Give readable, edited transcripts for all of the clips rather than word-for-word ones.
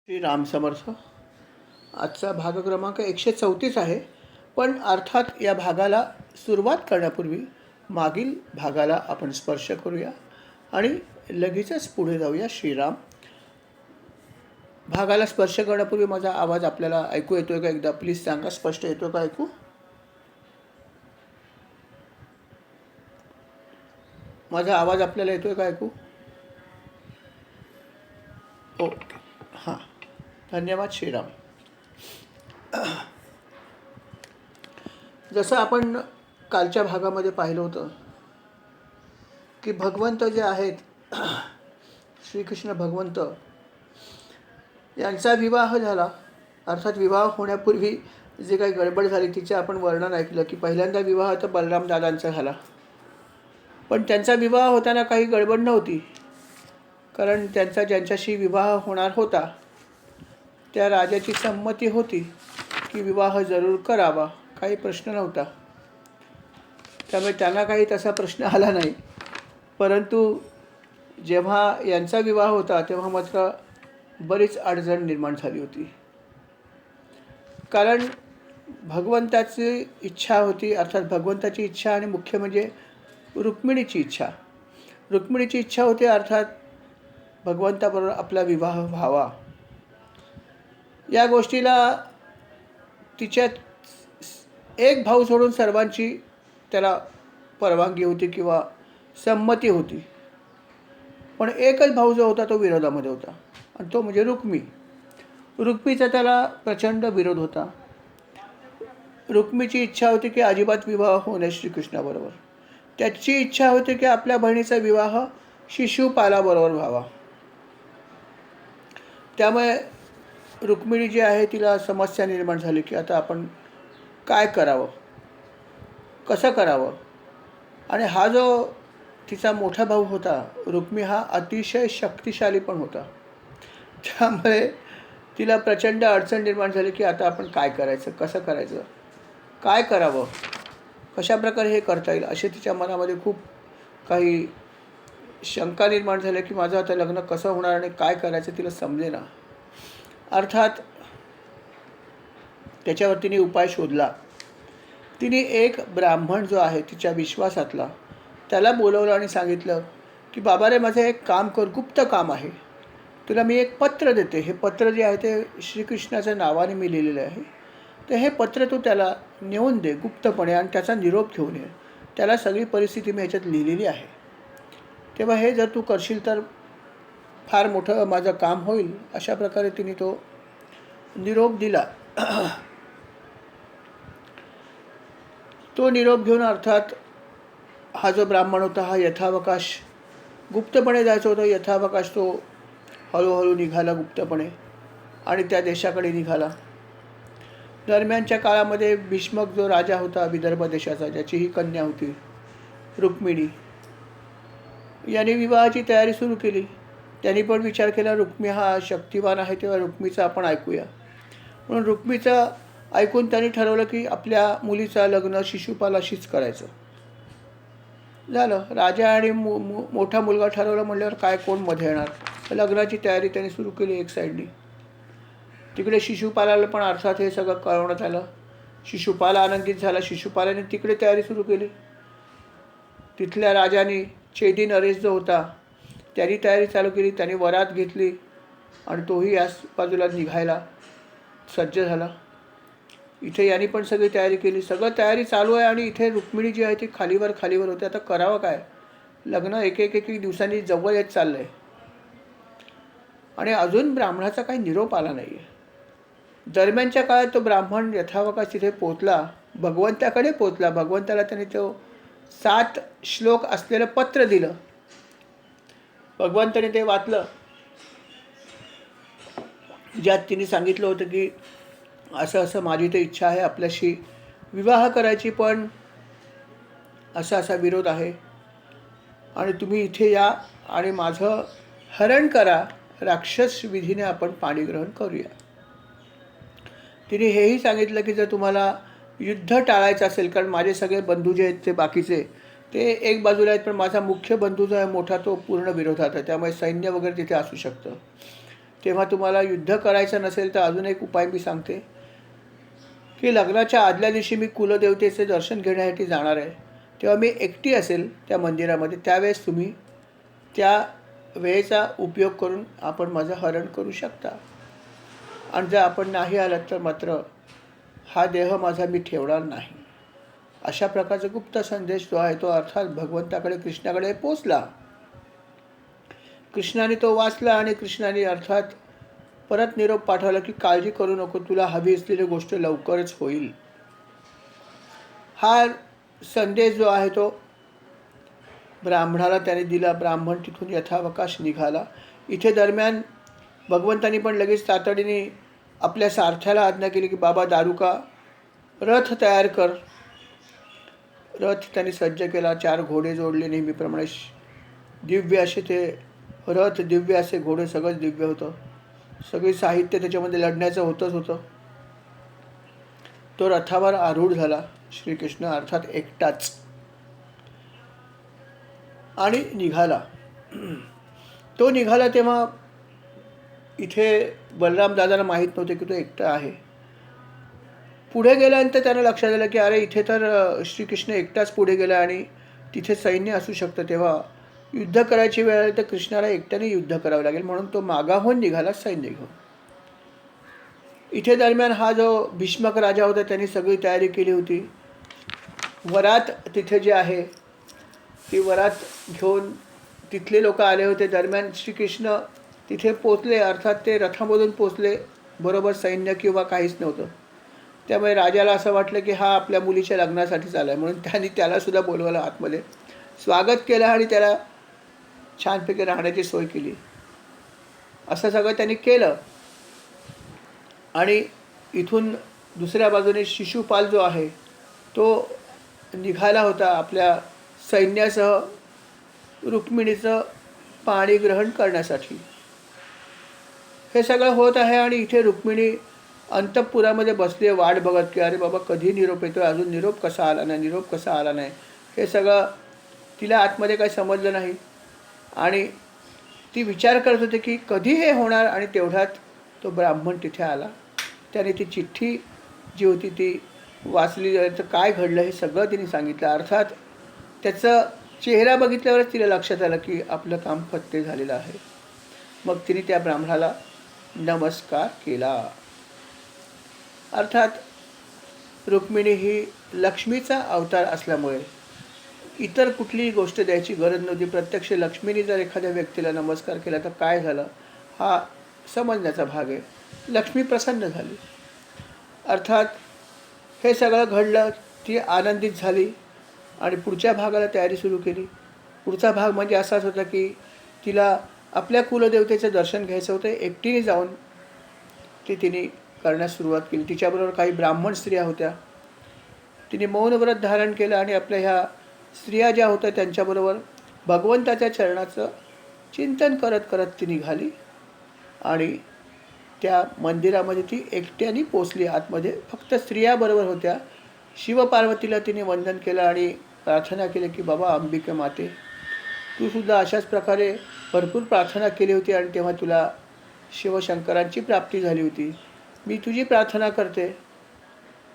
श्री राम समर्थ. आजचा भाग क्रमांक 134 आहे. पण अर्थात या भागाला सुरुवात करण्यापूर्वी मागील भागाला आपण स्पर्श करूया आणि लगेचच पुढे जाऊया. श्रीराम भागाला स्पर्श करण्यापूर्वी माझा आवाज आपल्याला ऐकू येतोय का? एकदा प्लीज सांगा, स्पष्ट येतो का ऐकू? माझा आवाज आपल्याला येतोय का ऐकू? ओके, हां, धन्यवाद. श्रीराम. जसं आपण कालच्या भागामध्ये पाहिलं होतं की भगवंत जे आहेत श्रीकृष्ण भगवंत यांचा विवाह झाला. अर्थात विवाह होण्यापूर्वी जे काही गडबड झाली तिचे आपण वर्णन ऐकलं की पहिल्यांदा विवाह तर बलराम दादांचा झाला. पण त्यांचा विवाह होताना काही गडबड नव्हती, कारण त्यांचा ज्यांच्याशी विवाह होणार होता त्या राजाची संमती होती की विवाह जरूर करावा, काही प्रश्न नव्हता. त्यामुळे त्यांना काही तसा प्रश्न आला नाही. परंतु जेव्हा यांचा विवाह होता तेव्हा मात्र बरीच अडचण निर्माण झाली होती. कारण भगवंताची इच्छा होती, अर्थात भगवंताची इच्छा आणि मुख्य म्हणजे रुक्मिणीची इच्छा. रुक्मिणीची इच्छा होती, अर्थात भगवंताबरोबर आपला विवाह व्हावा. या गोष्टीला तिच्यात एक भाऊ सोडून सर्वांची त्याला परवानगी होती किंवा संमती होती. पण एकच भाऊ जो होता तो विरोधामध्ये होता, आणि तो म्हणजे रुक्मी. रुक्मीचा त्याला प्रचंड विरोध होता. रुक्मीची इच्छा होती की अजिबात विवाह होऊ नये श्रीकृष्णाबरोबर. त्याची इच्छा होती की आपल्या बहिणीचा विवाह शिशुपालाबरोबर व्हावा. त्यामुळे रुक्मिणी जी आहे तिला समस्या निर्माण झाली की आता आपण काय करावं, कसं करावं. आणि हा जो तिचा मोठा भाऊ होता रुक्मी, हा अतिशय शक्तिशाली पण होता. त्यामुळे तिला प्रचंड अडचण निर्माण झाली की आता आपण काय करायचं, कसं करायचं, काय करावं, कशाप्रकारे हे करता येईल, असे तिच्या मनामध्ये खूप काही शंका निर्माण झाल्या की माझं आता लग्न कसं होणार आणि काय करायचं तिला समजेना. अर्थात त्याच्यावर तिने उपाय शोधला. तिने एक ब्राह्मण जो आहे तिच्या विश्वासातला त्याला बोलवलं आणि सांगितलं की बाबा रे, माझं एक काम कर, गुप्त काम आहे. तुला मी एक पत्र देते. हे पत्र जे आहे ते श्रीकृष्णाच्या नावाने मी लिहिलेलं आहे. तर हे पत्र तू त्याला नेऊन दे गुप्तपणे आणि त्याचा निरोप घेऊन ये. त्याला सगळी परिस्थिती मी ह्याच्यात लिहिलेली आहे. तेव्हा हे जर तू करशील तर फार मोठं माझं काम होईल. अशा प्रकारे तिने तो निरोप दिला. तो निरोप घेऊन अर्थात हा जो ब्राह्मण होता हा यथावकाश गुप्तपणे जायचं होतं. यथावकाश तो हळूहळू निघाला गुप्तपणे आणि त्या देशाकडे निघाला. दरम्यानच्या काळामध्ये भीष्मक जो राजा होता विदर्भ देशाचा, ज्याची ही कन्या होती रुक्मिणी, याने विवाहाची तयारी सुरू केली. त्यांनी पण विचार केला रुक्मी हा शक्तिवान आहे, तेव्हा रुक्मीचं आपण ऐकूया. म्हणून रुक्मीचं ऐकून त्यांनी ठरवलं की आपल्या मुलीचं लग्न शिशुपालाशीच करायचं. झालं. राजा आणि मोठा मुलगा ठरवलं म्हणल्यावर काय कोण मध्ये येणार. लग्नाची तयारी त्यांनी सुरू केली एक साईडनी. तिकडे शिशुपालाला पण अर्थात हे सगळं कळवण्यात आलं. शिशुपाल आनंदित झाला. शिशुपालाने तिकडे तयारी सुरू केली. तिथल्या राजाने चेदी नरेश जो होता त्यांनी तयारी चालू केली. त्यांनी वरात घेतली आणि तोही याच बाजूला निघायला सज्ज झाला. इथे यांनी पण सगळी तयारी केली. सगळं तयारी चालू आहे आणि इथे रुक्मिणी जी आहे ती खालीवर होते. आता करावं काय? लग्न एक दिवसांनी जवळ येत चाललं आहे आणि अजून ब्राह्मणाचा काही निरोप आला नाही आहे. दरम्यानच्या काळात तो ब्राह्मण यथावकाश तिथे पोचला, भगवंताकडे पोचला. भगवंताला त्याने तो 7 श्लोक असलेलं पत्र दिलं. भगवंताने ते वाचलं, ज्यात तिने सांगितलं होतं की असं असं माझी तर इच्छा आहे आपल्याशी विवाह करायची, पण असा असा विरोध आहे आणि तुम्ही इथे या आणि माझं हरण करा. राक्षस विधीने आपण पाणीग्रहण करूया. तिने हेही सांगितलं की जर तुम्हाला युद्ध टाळायचं असेल, कारण माझे सगळे बंधू जे आहेत ते बाकीचे ते एक बाजूला आहेत, पण माझा मुख्य बंधू जो आहे मोठा तो पूर्ण विरोधात आहे, त्यामुळे सैन्य वगैरे तिथे असू शकतं. तेव्हा तुम्हाला युद्ध करायचं नसेल तर अजून एक उपाय मी सांगते की लग्नाच्या आदल्या दिवशी मी कुलदेवतेचे दर्शन घेण्यासाठी जाणार आहे. तेव्हा मी एकटी असेल त्या मंदिरामध्ये, त्यावेळेस तुम्ही त्या वेळेचा उपयोग करून आपण माझं हरण करू शकता. आणि जर आपण नाही आलात तर मात्र हा देह माझा मी ठेवणार नाही. अशा प्रकारचा गुप्त संदेश जो आहे तो अर्थात भगवंताकडे, कृष्णाकडे पोचला. कृष्णाने तो वाचला आणि कृष्णाने अर्थात परत निरोप पाठवला की काळजी करू नको, तुला हवी असलेली गोष्ट लवकरच होईल. हा संदेश जो आहे तो ब्राह्मणाला त्याने दिला. ब्राह्मण तिथून यथावकाश निघाला. इथे दरम्यान भगवंतानी पण लगेच तातडीने आपल्या सारथ्याला आज्ञा केली की बाबा दारुका रथ तयार कर. रथ त्यांनी सज्ज केला. 4 घोडे जोडले नेहमीप्रमाणे. दिव्य असे ते रथ, दिव्य असे घोडे, सगळंच दिव्य होतं. सगळे साहित्य त्याच्यामध्ये लढण्याचं होतं. तो रथावर आरूढ झाला श्रीकृष्ण, अर्थात एकटाच, आणि निघाला. तो निघाला तेव्हा इथे बलराम दादाला माहीत नव्हते की तो एकटा आहे. पुढे गेल्यानंतर त्यानं लक्षात आलं की अरे इथे तर श्रीकृष्ण एकटाच पुढे गेला आणि तिथे सैन्य असू शकतं. तेव्हा युद्ध करायची वेळ आली तर कृष्णाला एकट्याने युद्ध करावं लागेल, म्हणून तो मागाहून निघाला सैन्य घेऊन. इथे दरम्यान हा जो भीष्मक राजा होता त्याने सगळी तयारी केली होती. वरात तिथे जे आहे ती वरात घेऊन तिथले लोक आले होते. दरम्यान श्रीकृष्ण तिथे पोचले, अर्थात ते रथामधून पोचले. बरोबर सैन्य किंवा काहीच नव्हतं. त्यामुळे राजाला असं वाटलं की हा आपल्या मुलीच्या लग्नासाठीच आला आहे, म्हणून त्यांनी त्यालासुद्धा बोलवलं आतमध्ये, स्वागत केलं आणि त्याला छानपैकी राहण्याची सोय केली. असं सगळं त्यांनी केलं. आणि इथून दुसऱ्या बाजूने शिशुपाल जो आहे तो निघाला होता आपल्या सैन्यासह रुक्मिणीचं पाणी ग्रहण करण्यासाठी. हे सगळं होत आहे आणि इथे रुक्मिणी अंतःपुरामध्ये बसली आहे वाट बघत की अरे बाबा कधी निरोप येतो, अजून निरोप कसा आला नाही. हे सगळं तिला आतमध्ये काही समजलं नाही आणि ती विचार करत होते की कधी हे होणार. आणि तेवढ्यात तो ब्राह्मण तिथे आला. त्याने ती चिठ्ठी जी होती ती वाचली. तर काय घडलं हे सगळं तिने सांगितलं. अर्थात त्याचा चेहरा बघितल्यावरच तिला लक्षात आलं की आपलं काम फत्ते झालेलं आहे. मग तिने त्या ब्राह्मणाला नमस्कार केला. अर्थात रुक्मिणी ही लक्ष्मीचा अवतार असल्यामुळे इतर कुठलीही गोष्ट द्यायची गरज नव्हती. प्रत्यक्ष लक्ष्मीने जर एखाद्या व्यक्तीला नमस्कार केला तर काय झालं हा समजण्याचा भाग आहे. लक्ष्मी प्रसन्न झाली. अर्थात हे सगळं घडलं. ती आनंदित झाली आणि पुढच्या भागाला तयारी सुरू केली. पुढचा भाग म्हणजे असाच होता की तिला आपल्या कुलदेवतेचं दर्शन घ्यायचं होतं. एकटीने जाऊन तिने करण्यास सुरुवात केली. तिच्याबरोबर काही ब्राह्मण स्त्रिया होत्या. तिने मौन व्रत धारण केलं आणि आपल्या ह्या स्त्रिया ज्या होत्या त्यांच्याबरोबर भगवंताच्या चरणाचं चिंतन करत करत ती निघाली आणि त्या मंदिरामध्ये ती एकट्याने पोचली. आतमध्ये फक्त स्त्रिया बरोबर होत्या. शिवपार्वतीला तिने वंदन केलं आणि प्रार्थना केली की बाबा अंबिके माते, तू सुद्धा अशाच प्रकारे भरपूर प्रार्थना केली होती आणि तेव्हा तुला शिवशंकरांची प्राप्ती झाली होती. मी तुझी प्रार्थना करते,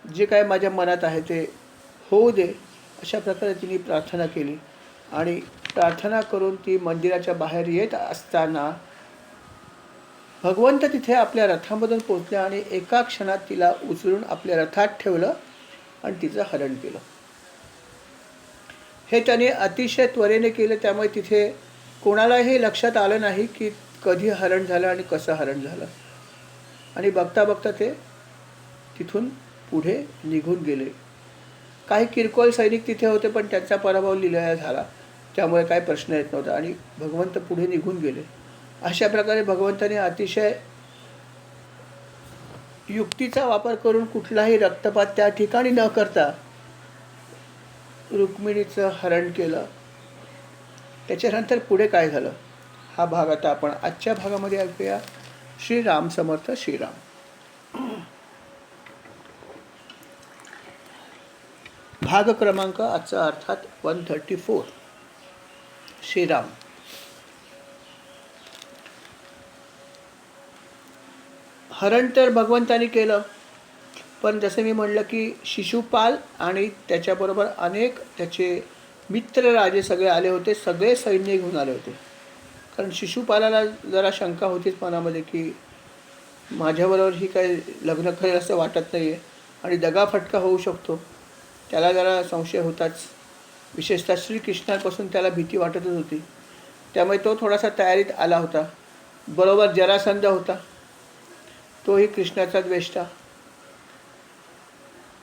जे काय माझ्या मनात आहे ते होऊ दे. अशा प्रकारे तिने प्रार्थना केली आणि प्रार्थना करून ती मंदिराच्या बाहेर येत असताना भगवंत तिथे आपल्या रथामधून पोचले आणि एका क्षणात तिला उचलून आपल्या रथात ठेवलं आणि तिचं हरण केलं. हे त्याने अतिशय त्वरेने केलं. त्यामुळे तिथे कोणालाही लक्षात आलं नाही की कधी हरण झालं आणि कसं हरण झालं. आणि बघता बघता ते तिथून पुढे निघून गेले. काही किरकोळ सैनिक तिथे होते पण त्यांचा पराभव लिलाया झाला, त्यामुळे काही प्रश्न येत नव्हता आणि भगवंत पुढे निघून गेले. अशा प्रकारे भगवंताने अतिशय युक्तीचा वापर करून कुठलाही रक्तपात त्या ठिकाणी न करता रुक्मिणीचं हरण केलं. त्याच्यानंतर पुढे काय झालं हा भाग आता आपण आजच्या भागामध्ये ऐकूया. श्रीराम समर्थ. श्रीराम. भाग क्रमांक आजचा अर्थात 134. श्रीराम. हरण तर भगवंतानी केलं, पण जसं मी म्हणलं की शिशुपाल आणि त्याच्याबरोबर अनेक त्याचे मित्र राजे सगळे आले होते, सगळे सैन्य घेऊन आले होते. कारण शिशुपालाला जरा शंका होतीच मनामध्ये की माझ्याबरोबर ही काही लग्न करेल असं वाटत नाही आहे आणि दगाफटका होऊ शकतो. त्याला जरा संशय होताच. विशेषतः श्रीकृष्णापासून त्याला भीती वाटतच होती. त्यामुळे तो थोडासा तयारीत आला होता. बरोबर जरासंध होता, तोही कृष्णाचा द्वेष्टा.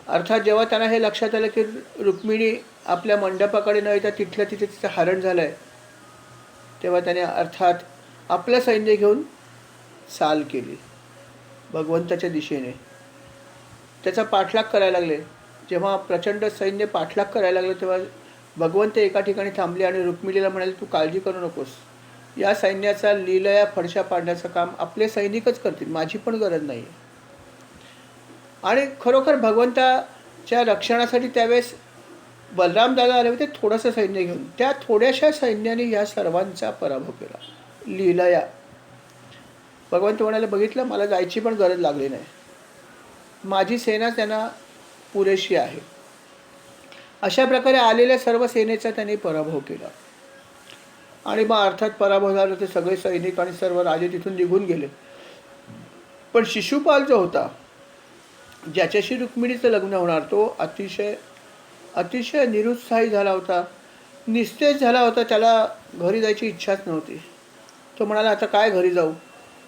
अर्थात जेव्हा त्यांना हे लक्षात आलं की रुक्मिणी आपल्या मंडपाकडे न येता तिथल्या तिथे तिचं हरण झालं आहे, तेव्हा त्याने अर्थात आपलं सैन्य घेऊन चाल केली भगवंताच्या दिशेने. त्याचा पाठलाग करायला लागले. जेव्हा प्रचंड सैन्य पाठलाग करायला लागले तेव्हा भगवंत एका ठिकाणी थांबले आणि रुक्मिणीला म्हणाले, तू काळजी करू नकोस, या सैन्याचा लीलया फडशा पाडण्याचं काम आपले सैनिकच करतील, माझी पण गरज नाही. आणि खरोखर भगवंताच्या रक्षणासाठी त्यावेळेस बलराम दादा आले होते थोडंसं सैन्य घेऊन. त्या थोड्याशा सैन्याने या सर्वांचा पराभव केला. लीलया. भगवंत म्हणाले, बघितलं, मला जायची पण गरज लागली नाही, माझी सेना त्यांना पुरेशी आहे. अशा प्रकारे आलेल्या सर्व सेनेचा त्यांनी पराभव केला. आणि मग अर्थात पराभव झाला ते सगळे सैनिक आणि सर्व राजे तिथून निघून गेले. पण शिशुपाल जो होता, ज्याच्याशी रुक्मिणीचं लग्न होणार, तो अतिशय अतिशय निरुत्साही झाला होता, निस्तेज झाला होता. त्याला घरी जायची इच्छाच नव्हती. तो म्हणाला, आता काय घरी जाऊ,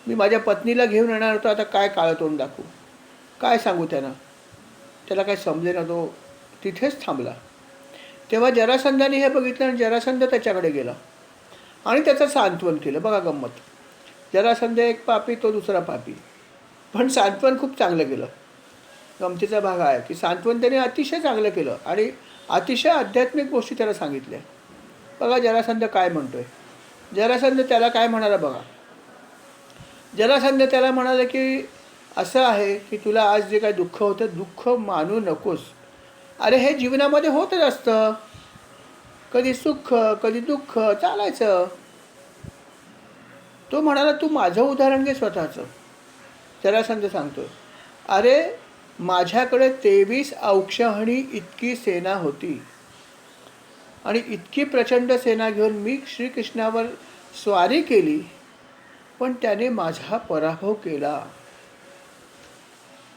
मी माझ्या पत्नीला घेऊन येणार होतो, आता काय काळं तोंड दाखवू, काय सांगू त्यांना. त्याला काय समजेना, तो तिथेच थांबला. तेव्हा जरासंधाने हे बघितलं आणि जरासंध त्याच्याकडे गेला आणि त्याचं सांत्वन केलं. बघा गंमत, जरासंध एक पापी, तो दुसरा पापी, पण सांत्वन खूप चांगलं केलं. गमतीचा भाग आहे की सांत्वन त्याने अतिशय चांगलं केलं आणि अतिशय आध्यात्मिक गोष्टी त्याला सांगितल्या. बघा जरासंध काय म्हणतोय. जरासंध त्याला काय म्हणाला बघा. जरासंध त्याला म्हणाले की असं आहे की तुला आज जे काही दुःख होतं, दुःख मानू नकोस. अरे हे जीवनामध्ये होतच असतं, कधी सुख कधी दुःख, चालायचं. तो म्हणाला, तू माझं उदाहरण घे स्वतःचं. जरासंध सांगतो, अरे माझ्याकडे 23 औक्षहणी इतकी सेना होती आणि इतकी प्रचंड सेना घेऊन मी श्रीकृष्णावर स्वारी केली, पण त्याने माझा पराभव केला.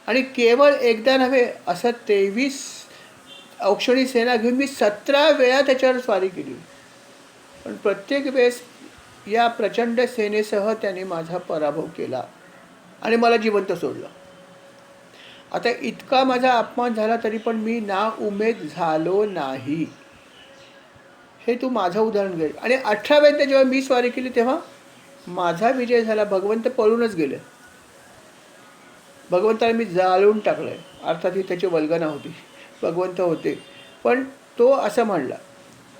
आणि केवळ एकदा नव्हे, असं 23 औक्षणी सेना घेऊन मी 17 वेळा त्याच्यावर स्वारी केली, पण प्रत्येक वेळेस या प्रचंड सेनेसह त्याने माझा पराभव केला आणि मला जिवंत सोडलं. आता इतका माझा अपमान झाला तरी पण मी ना उमेद झालो नाही. हे तू माझं उदाहरण घे. आणि 18व्यांदा जेव्हा मी स्वारी केली तेव्हा माझा विजय झाला. भगवंत पळूनच गेले. भगवंताला मी जाळून टाकलंय. अर्थात ही त्याची वल्गना होती, भगवंत होते, पण तो असं म्हणला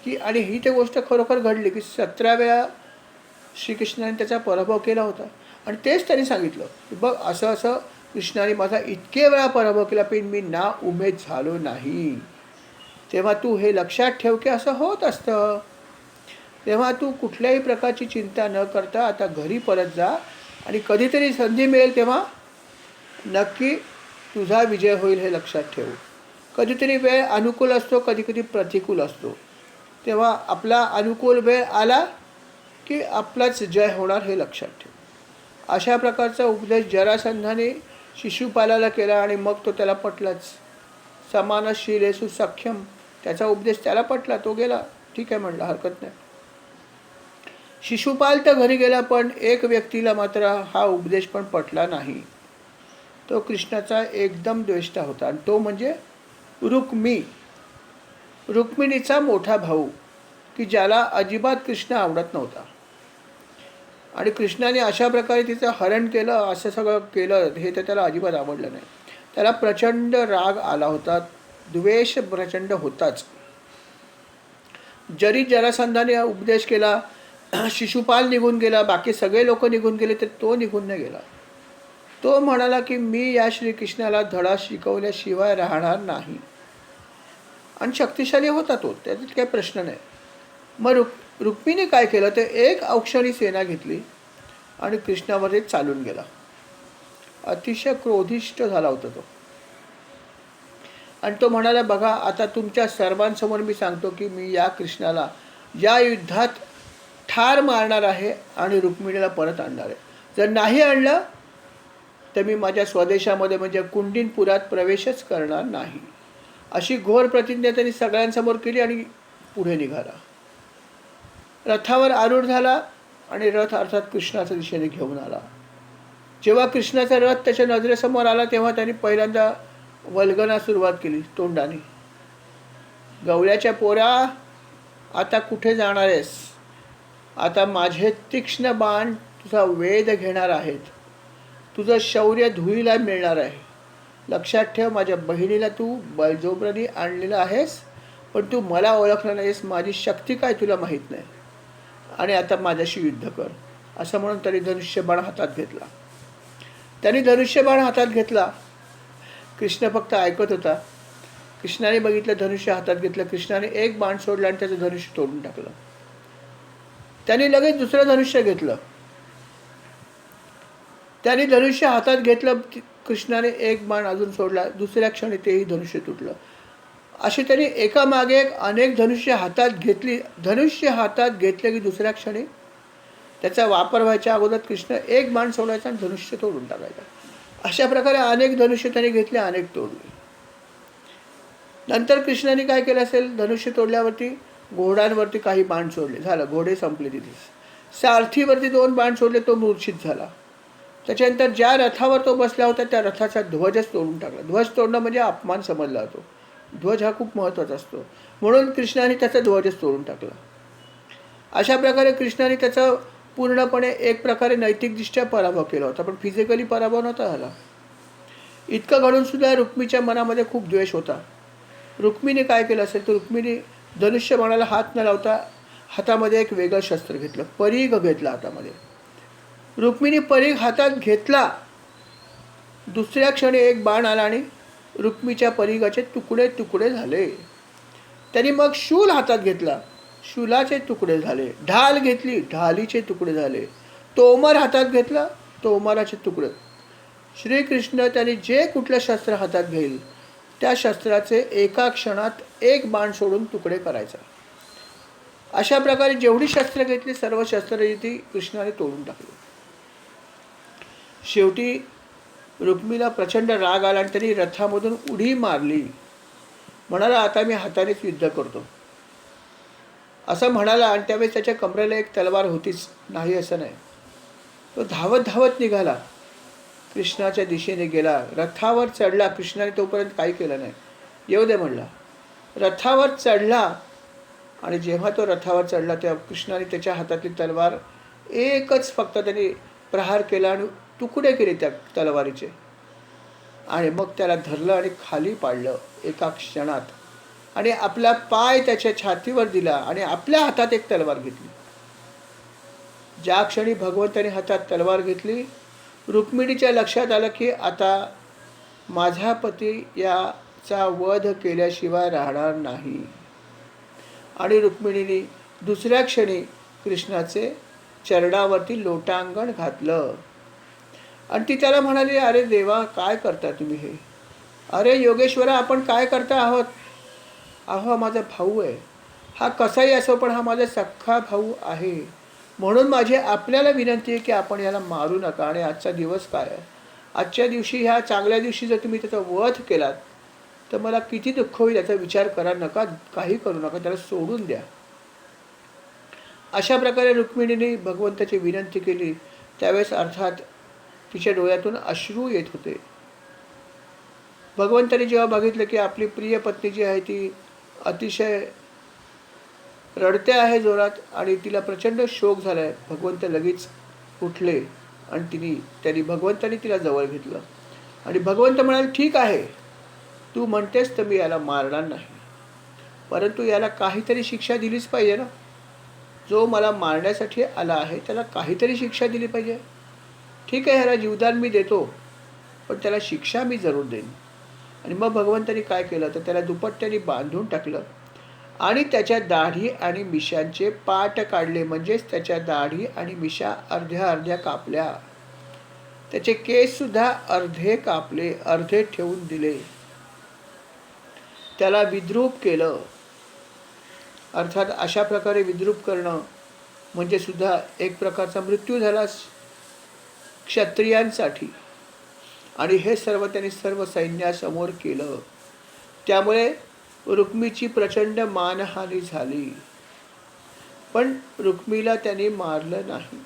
की, आणि ही ते गोष्ट खरोखर घडली की 17 वेळा श्रीकृष्णाने त्याचा पराभव केला होता. आणि तेच त्यांनी सांगितलं की बघ, असं असं कृष्णाने माझा इतके वेळा पराभव केला, पण मी ना उमेद झालो नाही. तेव्हा तू हे लक्षात ठेव की असं होत असतं. तेव्हा तू कुठल्याही प्रकारची चिंता न करता आता घरी परत जा आणि कधीतरी संधी मिळेल तेव्हा नक्की तुझा विजय होईल, हे लक्षात ठेव. कधीतरी वेळ अनुकूल असतो, कधी कधी प्रतिकूल असतो. तेव्हा आपला अनुकूल वेळ आला की आपलाच जय होणार, हे लक्षात ठेव. अशा प्रकारचा उपदेश जरासंधाने शिशुपालाला केला आणि मग तो त्याला पटलाच. समानशीलेषु सख्यम, त्याचा उपदेश त्याला पटला. तो गेला, ठीक आहे म्हणला, हरकत नाही. शिशुपाल तर घरी गेला, पण एक व्यक्तीला मात्र हा उपदेश पण पटला नाही. तो कृष्णाचा एकदम द्वेष्टा होता आणि तो म्हणजे रुक्मिणीचा मोठा भाऊ, की ज्याला अजिबात कृष्ण आवडत नव्हता. आणि कृष्णाने अशा प्रकारे तिचं हरण केलं, असं सगळं केलं, हे तर त्याला अजिबात आवडलं नाही. त्याला प्रचंड राग आला होता, द्वेष प्रचंड होताच. जरी जरासंधाने उपदेश केला, शिशुपाल निघून गेला, बाकी सगळे लोक निघून गेले, तर तो निघून नाही गेला. तो म्हणाला की मी या श्रीकृष्णाला धडा शिकवल्याशिवाय राहणार नाही. आणि शक्तिशाली होता तो, त्याच्यात काही प्रश्न नाही. मग रुक्मिणी काय केलं, तर एक औक्षणी सेना घेतली आणि कृष्णामध्ये चालून गेला. अतिशय क्रोधिष्ठ झाला होता तो. आणि तो म्हणाला, बघा आता तुमच्या सर्वांसमोर मी सांगतो की मी या कृष्णाला या युद्धात ठार मारणार आहे आणि रुक्मिणीला परत आणणार आहे. जर नाही आणलं तर मी माझ्या स्वदेशामध्ये म्हणजे कुंडिनपुरात प्रवेशच करणार नाही. अशी घोर प्रतिज्ञा त्यांनी सगळ्यांसमोर केली आणि पुढे निघाला. रथावर आरूढ झाला आणि रथ अर्थात कृष्णाच्या दिशेने घेऊन आला. जेव्हा कृष्णाचा रथ त्याच्या नजरेसमोर आला तेव्हा त्यांनी पहिल्यांदा वल्गना सुरुवात केली तोंडाने. गवळ्याच्या पोरा, आता कुठे जाणार आहेस? आता माझे तीक्ष्ण बाण तुझा वेध घेणार आहेत. तुझं शौर्य धुळीला मिळणार आहे. लक्षात ठेव, माझ्या बहिणीला तू बळजबरीने आणलेलं आहेस, पण तू मला ओळखलं नाहीस. माझी शक्ती काय तुला माहीत नाही आणि आता माझ्याशी युद्ध कर. असं म्हणून त्यांनी धनुष्यबाण हातात घेतला. त्यांनी धनुष्यबाण हातात घेतला. कृष्ण फक्त ऐकत होता. कृष्णाने बघितलं, धनुष्य हातात घेतलं. कृष्णाने एक बाण सोडला आणि त्याचं धनुष्य तोडून टाकलं. त्यांनी लगेच दुसरं धनुष्य घेतलं. त्यांनी धनुष्य हातात घेतलं. कृष्णाने एक बाण अजून सोडला. दुसऱ्या क्षणी तेही धनुष्य तुटलं. अशी त्यांनी एकामागे एक अनेक धनुष्य हातात घेतली. धनुष्य हातात घेतले की दुसऱ्या क्षणी त्याचा वापर व्हायच्या अगोदर कृष्ण एक बाण सोडायचा आणि धनुष्य तोडून टाकायचा. अशा प्रकारे अनेक धनुष्य त्यांनी घेतले, अनेक तोडले. नंतर कृष्णाने काय केलं असेल, धनुष्य तोडल्यावरती घोड्यांवरती काही बाण सोडले. झालं, घोडे संपले तिथे. सारथीवरती 2 बाण सोडले, तो मूर्छित झाला. त्याच्यानंतर ज्या रथावर तो बसला होता त्या रथाचा ध्वजच तोडून टाकला. ध्वज तोडणं म्हणजे अपमान समजला जातो. ध्वज हा खूप महत्त्वाचा असतो, म्हणून कृष्णाने त्याचा ध्वजच तोडून टाकला. अशा प्रकारे कृष्णाने त्याचा पूर्णपणे एक प्रकारे नैतिकदृष्ट्या पराभव केला होता, पण फिजिकली पराभव नव्हता झाला. इतकं घडून सुद्धा रुक्मीच्या मनामध्ये खूप द्वेष होता. रुक्मिणी काय केलं असेल तर रुक्मिणी धनुष्यबाणाला हात न लावता हातामध्ये एक वेगळं शस्त्र घेतलं, परीघ घेतला हातामध्ये. रुक्मिणी परीघ हातात घेतला. दुसऱ्या क्षणी एक बाण आला आणि रुक्मीच्या परीघाचे तुकडे तुकडे झाले. त्यांनी मग शूल हातात घेतला, शूलाचे तुकडे झाले. ढाल घेतली, ढालीचे तुकडे झाले. तोमर हातात घेतला, तोमराचे तुकडे. श्रीकृष्ण त्यांनी जे कुठलं शस्त्र हातात घेईल त्या शस्त्राचे एका क्षणात एक बाण सोडून तुकडे करायचा. अशा प्रकारे जेवढी शस्त्र घेतली सर्व शस्त्ररीती कृष्णाने तोडून टाकली. शेवटी रुक्मीला प्रचंड राग आला आणि त्यांनी रथामधून उडी मारली. म्हणाला, आता मी हातानेच युद्ध करतो असं म्हणाला. आणि त्यावेळेस त्याच्या कमरेला एक तलवार होतीच, नाही असं नाही. तो धावत धावत निघाला, कृष्णाच्या दिशेने गेला. रथावर चढला. कृष्णाने तोपर्यंत काही केलं नाही, येऊ दे म्हणला. रथावर चढला आणि जेव्हा तो रथावर चढला तेव्हा कृष्णाने त्याच्या हातातली तलवार एकच फक्त त्यांनी प्रहार केला आणि तुकडे केले त्या तलवारीचे. आणि मग त्याला धरलं आणि खाली पाडलं एका क्षणात. आणि आपला पाय त्याच्या छातीवर दिला आणि आपल्या हातात एक तलवार घेतली. ज्या क्षणी भगवंताने हातात तलवार घेतली, रुक्मिणीच्या लक्षात आलं की आता माझा पती याचा वध केल्याशिवाय राहणार नाही. आणि रुक्मिणीने दुसऱ्या क्षणी कृष्णाचे चरणावरती लोटांगण घातलं. आणि ती त्याला म्हणाली, अरे देवा, काय करता तुम्ही हे? अरे योगेश्वरा, आपण काय करता आहोत? अहो, माझा भाऊ आहे. हा कसाही असो, पण हा माझा सख्खा भाऊ आहे. म्हणून माझी आपल्याला विनंती आहे की आपण याला मारू नका. आणि आजचा दिवस काय आहे? आजच्या दिवशी, ह्या चांगल्या दिवशी जर तुम्ही त्याचा वध केलात तर मला किती दुःख होईल याचा विचार करा नका, काही करू नका, त्याला सोडून द्या. अशा प्रकारे रुक्मिणीने भगवंताची विनंती केली. त्यावेळेस अर्थात तिच्या डोळ्यातून अश्रू येत होते. भगवंताने जेव्हा बघितलं की आपली प्रिय पत्नी जी आहे ती अतिशय रडते आहे जोरात आणि तिला प्रचंड शोक झाला आहे, भगवंत लगेच उठले आणि त्यांनी भगवंताने तिला जवळ घेतलं. आणि भगवंत म्हणाले, ठीक आहे, तू म्हणतेस तर मी याला मारणार नाही, परंतु याला काहीतरी शिक्षा दिलीच पाहिजे ना. जो मला मारण्यासाठी आला आहे त्याला काहीतरी शिक्षा दिली पाहिजे. ठीक आहे, ह्याला जीवदान मी देतो, पण त्याला शिक्षा मी जरूर देईन. आणि मग भगवंतानी काय केलं तर त्याला दुपट्ट्याने बांधून टाकलं आणि त्याच्या दाढी आणि मिशांचे पाट काढले. म्हणजेच त्याच्या दाढी आणि मिशा अर्ध्या अर्ध्या कापल्या. त्याचे केससुद्धा अर्धे कापले, अर्धे ठेवून दिले. त्याला विद्रूप केलं. अर्थात अशा प्रकारे विद्रूप करणं म्हणजे सुद्धा एक प्रकारचा मृत्यू झाला क्षत्रियांसाठी. आणि हे सर्व त्यांनी सर्व सैन्यासमोर केलं. त्यामुळे रुक्मीची प्रचंड मानहानी झाली, पण रुक्मीला त्यांनी मारलं नाही.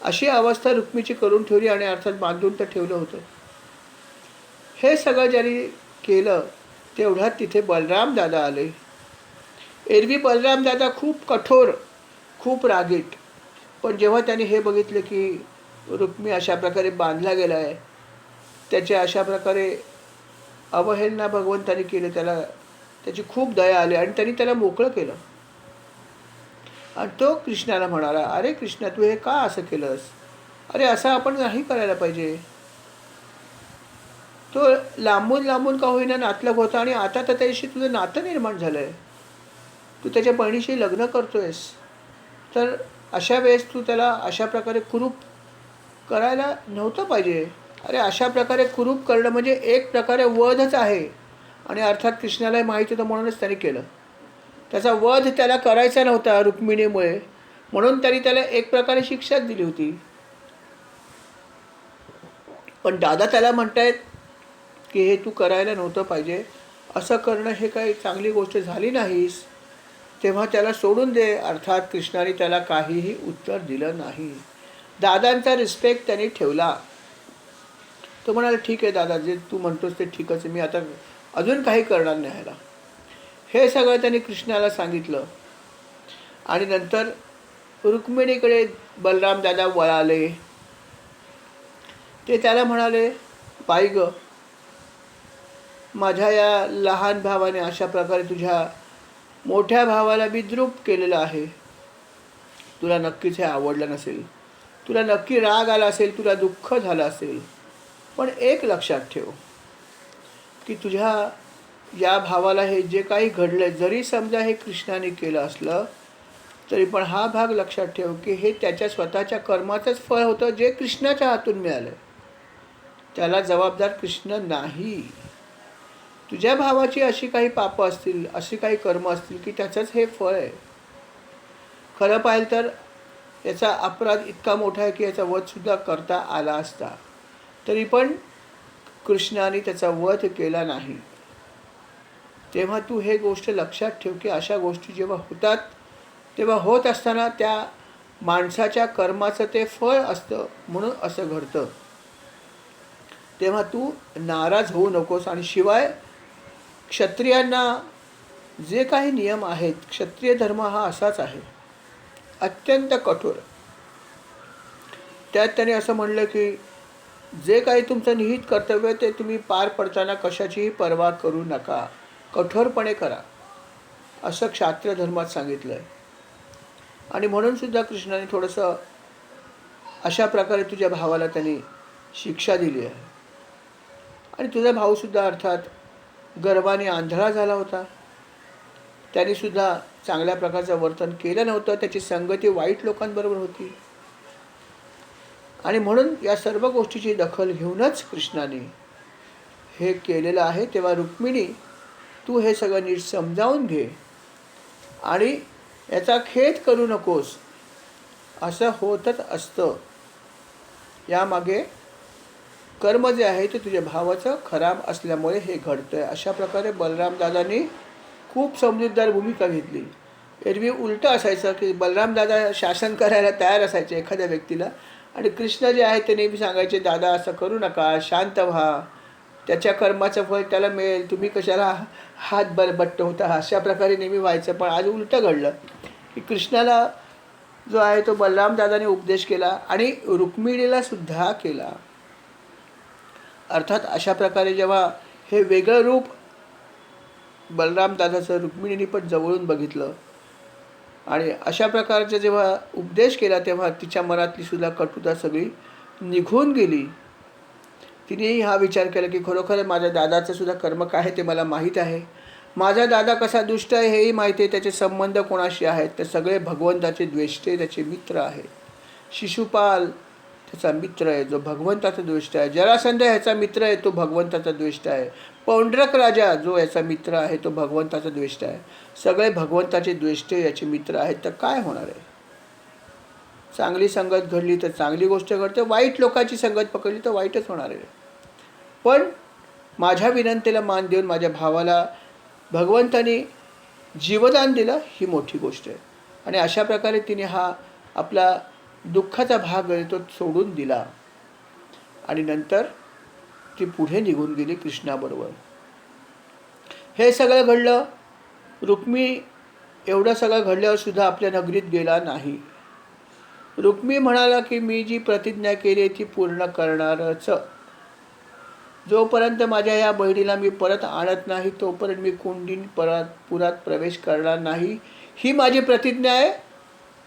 अशी अवस्था रुक्मीची करून ठेवली आणि अर्थात बांधून तर ठेवलं होतं. हे सगळं ज्यांनी केलं तेवढ्यात तिथे बलराम दादा आले. एरवी बलराम दादा खूप कठोर, खूप रागीट, पण जेव्हा त्यांनी हे बघितलं की रुक्मी अशा प्रकारे बांधला गेला आहे, त्याच्या अशा प्रकारे अवहेलना भगवंतानी केली, त्याची खूप दया आली आणि त्यांनी त्याला मोकळं केलं. आणि तो कृष्णाला म्हणाला, अरे कृष्णा, तू हे का असं केलंस? अरे असं आपण नाही करायला पाहिजे. तो लांबून लांबून का होईना नातलग होता आणि आता तर त्याच्याशी तुझं नातं निर्माण झालं आहे. तू त्याच्या बहिणीशी लग्न करतोयस, तर अशा वेळेस तू त्याला अशा प्रकारे कुरूप करायला नव्हतं पाहिजे. अरे अशा प्रकारे कुरूप करणं म्हणजे एक प्रकारे वधच आहे. आणि अर्थात कृष्णालाही माहीत होतं म्हणूनच त्याने केलं. त्याचा वध त्याला करायचा नव्हता रुक्मिणीमुळे, म्हणून त्यांनी त्याला एक प्रकारे शिक्षाच दिली होती. पण दादा त्याला म्हणतायत की हे तू करायला नव्हतं पाहिजे, असं करणं हे काही चांगली गोष्ट झाली नाहीस, तेव्हा त्याला सोडून दे. अर्थात कृष्णाने त्याला काहीही उत्तर दिलं नाही. दादांचा रिस्पेक्ट त्यांनी ठेवला. तो म्हणाला, ठीक आहे दादा, जे तू म्हणतोस ते ठीकच आहे, मी आता अजून काही करणार नाही ह्याला. हे सगळं त्यांनी कृष्णाला सांगितलं. आणि नंतर रुक्मिणीकडे बलराम दादा वळाले. ते त्याला म्हणाले, बाई ग, माझ्या या लहान भावाने अशा प्रकारे तुझ्या मोठ्या भावाला विद्रूप केलेलं आहे. तुला नक्कीच हे आवडलं नसेल, तुला नक्की राग आला असेल, तुला दुःख झालं असेल. पण एक लक्षात ठेव की तुझ्या या भावाला हे जे काही घडलं, जरी समजा हे कृष्णाने केलं असलं तरी पण हा भाग लक्षात ठेव की हे त्याच्या स्वतःच्या कर्माचंच फळ होतं, जे कृष्णाच्या हातून मिळालं. त्याला जबाबदार कृष्ण नाही. तुझ्या भावाची अशी काही पापं असतील, अशी काही कर्म असतील की त्याचंच हे फळ आहे. खरं पाहिलं तर याचा अपराध इतका मोठा आहे की याचा वधसुद्धा करता आला असता, तरी पण कृष्णाने त्याचा वध केला नाही. तेव्हा तू हे गोष्ट लक्षात ठेव की अशा गोष्टी जेव्हा होतात तेव्हा होत असताना त्या माणसाच्या कर्माचं ते फळ असतं, म्हणून असं घडतं. तेव्हा तू नाराज होऊ नकोस. आणि शिवाय क्षत्रियांना जे काही नियम आहेत, क्षत्रिय धर्म हा असाच आहे, अत्यंत कठोर. त्यात त्याने असं म्हणलं की जे काही तुमचं निहित कर्तव्य ते तुम्ही पार पडताना कशाचीही पर्वा करू नका, कठोरपणे करा, असं क्षात्रिय धर्मात सांगितलं आहे. आणि म्हणून सुद्धा कृष्णाने थोडंसं अशा प्रकारे तुझ्या भावाला त्यांनी शिक्षा दिली आहे. आणि तुझा भाऊसुद्धा अर्थात गर्वाने आंधळा झाला होता. त्यांनीसुद्धा चांगल्या प्रकारचं वर्तन केलं नव्हतं, त्याची संगती वाईट लोकांबरोबर होती. आणि म्हणून या सर्व गोष्टीची दखल घेऊनच कृष्णाने हे केलेलं आहे. तेव्हा रुक्मिणी, तू हे सगळं नीट समजावून घे आणि याचा खेद करू नकोस. असं होतच असतं. यामागे कर्म जे आहे ते तुझ्या भावाचं खराब असल्यामुळे हे घडतं आहे. अशा प्रकारे बलराम दादांनी खूप समजूतदार भूमिका घेतली. एरवी उलटं असायचं की बलराम दादा शासन करायला तयार असायचे एखाद्या व्यक्तीला, आणि कृष्ण जे आहे ते नेहमी सांगायचे, दादा असं करू नका, शांत व्हा, त्याच्या कर्माचं फळ त्याला मिळेल, तुम्ही कशाला हात बट्ट होता. अशा प्रकारे नेहमी व्हायचं. पण आज उलटं घडलं की कृष्णाला जो आहे तो बलराम दादाने उपदेश केला आणि रुक्मिणीला सुद्धा केला. अर्थात अशा प्रकारे जेव्हा हे वेगळं रूप बलराम दादाचं रुक्मिणीने पण जवळून बघितलं आणि अशा प्रकारचा जेव्हा उपदेश केला, तेव्हा तिच्या मनातली सुद्धा कटुता सगळी निघून गेली. तिनेही हा विचार केला की खरोखर माझ्या दादाचं सुद्धा कर्म काय आहे ते मला माहीत आहे. माझा दादा कसा दुष्ट आहे हेही माहिती आहे. त्याचे संबंध कोणाशी आहेत तर सगळे भगवंताचे द्वेष्टे, त्याचे मित्र आहेत. शिशुपाल त्याचा मित्र आहे, जो भगवंताचा द्वेष्ट आहे. जरासंध ह्याचा मित्र आहे, तो भगवंताचा द्वेष्ट आहे. पौंड्रक राजा जो याचा मित्र आहे, तो भगवंताचा द्वेष्ट आहे. सगळे भगवंताचे द्वेष्टे याचे मित्र आहेत. तर काय होणार आहे? चांगली संगत घडली तर चांगली गोष्ट घडते, वाईट लोकांची संगत पकडली तर वाईटच होणार आहे. पण माझ्या विनंतीला मान देऊन माझ्या भावाला भगवंतानी जीवदान दिलं, ही मोठी गोष्ट आहे. आणि अशा प्रकारे तिने हा आपला दुःखाचा भाग आहे तो सोडून दिला आणि नंतर ती पुढे निघून गेली कृष्णाबरोबर. हे सगळं घडलं. रुक्मी एवढं सगळं घडल्यावर सुद्धा आपल्या नगरीत गेला नाही. रुक्मी म्हणाला की मी जी प्रतिज्ञा केली ती पूर्ण करणारच. जोपर्यंत माझ्या या बहिणीला मी परत आणत नाही तोपर्यंत मी पुरात प्रवेश करणार नाही. ही माझी प्रतिज्ञा आहे.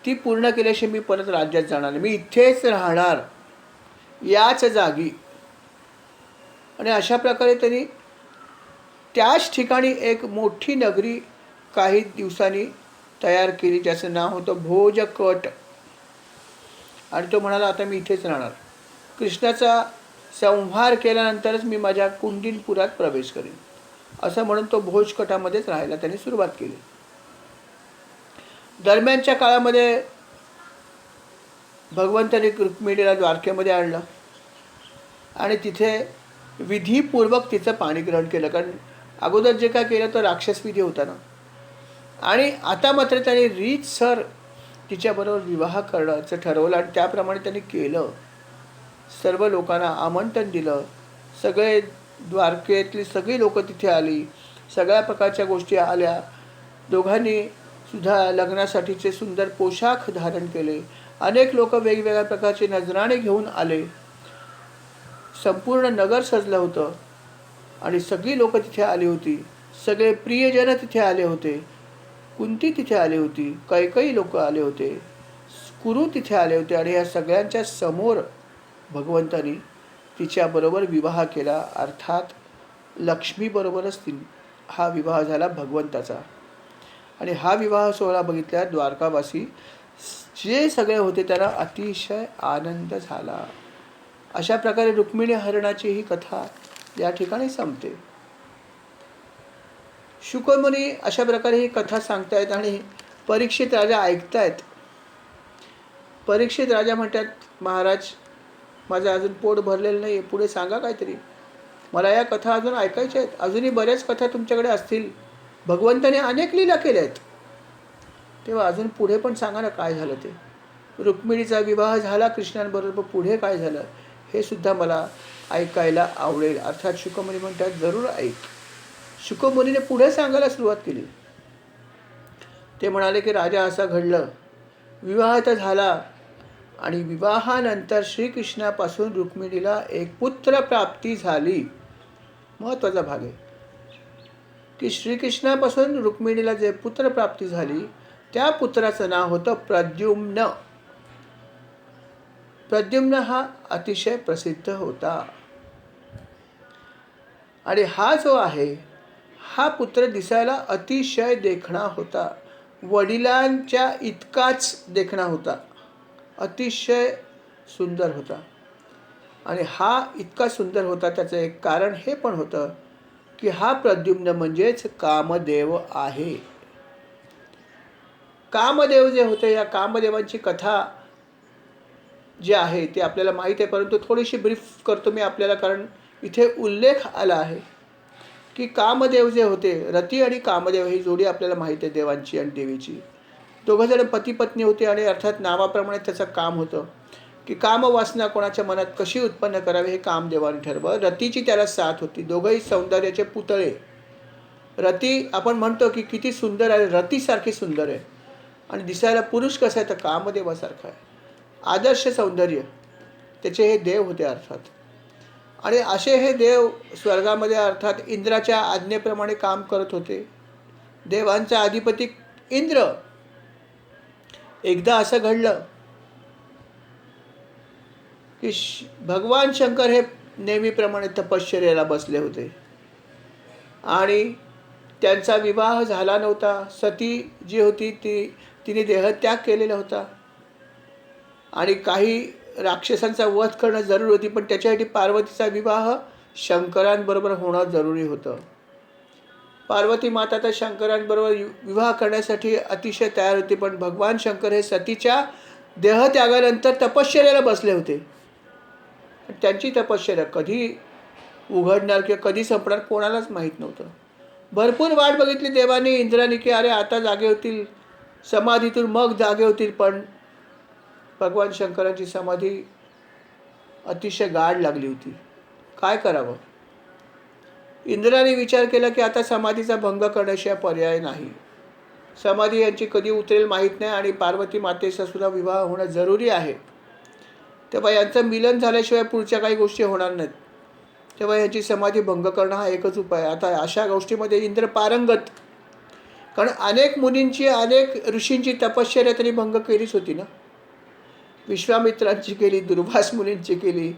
ती पूर्ण केल्याशिवाय मी परत राज्यात जाणार नाही. मी इथेच राहणार याच जागी. आणि अशा प्रकारे त्यांनी त्याच ठिकाणी एक मोठी नगरी काही दिवसांनी तयार केली, ज्याचं नाव होतं भोजकट. आणि तो म्हणाला आता मी इथेच राहणार. कृष्णाचा संहार केल्यानंतरच मी माझ्या कुंडिनपुरात प्रवेश करेन, असं म्हणून तो भोजकटामध्येच राहायला त्यांनी सुरुवात केली. दरम्यानच्या काळामध्ये भगवंताने रुक्मिणीला द्वारकेमध्ये आणलं आणि तिथे विधीपूर्वक तिचं पाणी ग्रहण केलं. कारण अगोदर जे काय केलं तो राक्षस विधी होता ना. आणि आता मात्र त्याने रीतसर तिच्याबरोबर विवाह करण्याचं ठरवलं आणि त्याप्रमाणे त्यांनी केलं. सर्व लोकांना आमंत्रण दिलं. सगळे द्वारकेतली सगळी लोकं तिथे आली. सगळ्या प्रकारच्या गोष्टी आल्या. दोघांनी सुद्धा लग्नासाठीचे सुंदर पोशाख धारण केले. अनेक लोक वेगवेगळ्या प्रकारचे नजराणे घेऊन आले. संपूर्ण नगर सजलं होतं आणि सगळी लोक तिथे आली होती. सगळे प्रियजन तिथे आले होते. कुंती तिथे आली होती. काही लोक आले होते. कुरु तिथे आले होते. आणि या सगळ्यांच्या समोर भगवंतानी तिच्याबरोबर विवाह केला. अर्थात लक्ष्मीबरोबरच हा विवाह झाला भगवंताचा. आणि हा विवाह सोहळा बघितल्या द्वारकावासी जे सगळे होते त्यांना अतिशय आनंद झाला. अशा प्रकारे रुक्मिणी हरणाची ही कथा या ठिकाणी संपते. शुकमुनी अशा प्रकारे ही कथा सांगतायत आणि परीक्षित राजा ऐकतायत. परीक्षित राजा म्हणतात, महाराज माझं अजून पोट भरलेलं नाही, पुढे सांगा काहीतरी. मला या कथा अजून ऐकायच्या आहेत. अजूनही बऱ्याच कथा तुमच्याकडे असतील. भगवंताने अनेक लीला केल्या आहेत, तेव्हा अजून पुढे पण सांगा ना काय झालं ते. रुक्मिणीचा विवाह झाला कृष्णांबरोबर, पुढे काय झालं हे सुद्धा मला ऐकायला आवडेल. अर्थात शुकमुनी म्हणतात जरूर ऐक. शुकमुनीने पुढे सांगायला सुरुवात केली. ते म्हणाले की राजा असं घडलं, विवाह तर झाला आणि विवाहानंतर श्रीकृष्णापासून रुक्मिणीला एक पुत्र प्राप्ती झाली. महत्त्वाचा भाग आहे की श्रीकृष्णापासून रुक्मिणीला जे पुत्र प्राप्ती झाली त्या पुत्राचं नाव होतं प्रद्युम्न. प्रद्युम्न हा अतिशय प्रसिद्ध होता. आणि हा जो आहे हा पुत्र दिसायला अतिशय देखणा होता. वडिलांच्या इतकाच देखणा होता. अतिशय सुंदर होता. आणि हा इतका सुंदर होता त्याचं एक कारण हे पण होतं की हा प्रद्युम्न म्हणजेच कामदेव आहे. कामदेव जे होते, या कामदेवांची कथा जी आहे ती आपल्याला माहीत आहे, परंतु थोडीशी ब्रीफ करतो मी आपल्याला. कारण इथे उल्लेख आला आहे की कामदेव जे होते, रती आणि कामदेव ही जोडी आपल्याला माहीत आहे देवांची आणि देवीची. दोघंजण पती पत्नी होते आणि अर्थात नावाप्रमाणे त्याचं काम होतं की कामवासना कोणाच्या मनात कशी उत्पन्न करावी हे कामदेवाने ठरवलं. रतीची त्याला साथ होती. दोघंही सौंदर्याचे पुतळे. रती आपण म्हणतो की किती सुंदर आहे, रतीसारखी सुंदर आहे. आणि दिसायला पुरुष कसा आहे तर कामदेवासारखा आहे. आदर्श सौंदर्य त्याचे हे देव होते अर्थात. आणि असे हे देव स्वर्गामध्ये अर्थात इंद्राच्या आज्ञेप्रमाणे काम करत होते. देवांचा अधिपती इंद्र. एकदा असं घडलं की भगवान शंकर हे नेहमीप्रमाणे तपश्चर्याला बसले होते आणि त्यांचा विवाह झाला नव्हता. सती जी होती तिने देहत्याग केलेला होता. आणि काही राक्षसांचा वध करणं जरूर होती, पण त्याच्यासाठी पार्वतीचा विवाह शंकरांबरोबर होणं जरुरी होतं. पार्वती माता तर शंकरांबरोबर विवाह करण्यासाठी अतिशय तयार होती, पण भगवान शंकर हे सतीच्या देहत्यागानंतर तपश्चर्याला बसले होते. त्यांची तपश्चर्या कधी उघडणार किंवा कधी संपणार कोणालाच माहीत नव्हतं. भरपूर वाट बघितली देवानी, इंद्राने, की अरे आता जागे होतील, समाधीतून मग जागे होतील, पण भगवान शंकरांची समाधी अतिशय गाढ लागली होती. काय करावं? इंद्राने विचार केला की आता समाधीचा भंग करण्याशिवाय पर्याय नाही. समाधी यांची कधी उतरेल माहीत नाही आणि पार्वती मातेचा सुद्धा विवाह होणं जरुरी आहे. तेव्हा यांचं मिलन झाल्याशिवाय पुढच्या काही गोष्टी होणार नाहीत. तेव्हा यांची समाधी भंग करणं हा एकच उपाय. आता अशा गोष्टीमध्ये इंद्र पारंगत, कारण अनेक मुनींची, अनेक ऋषींची तपश्चर्या त्यांनी भंग केलीच होती ना. विश्वामित्रांची केली, दुर्वास मुनींची केली,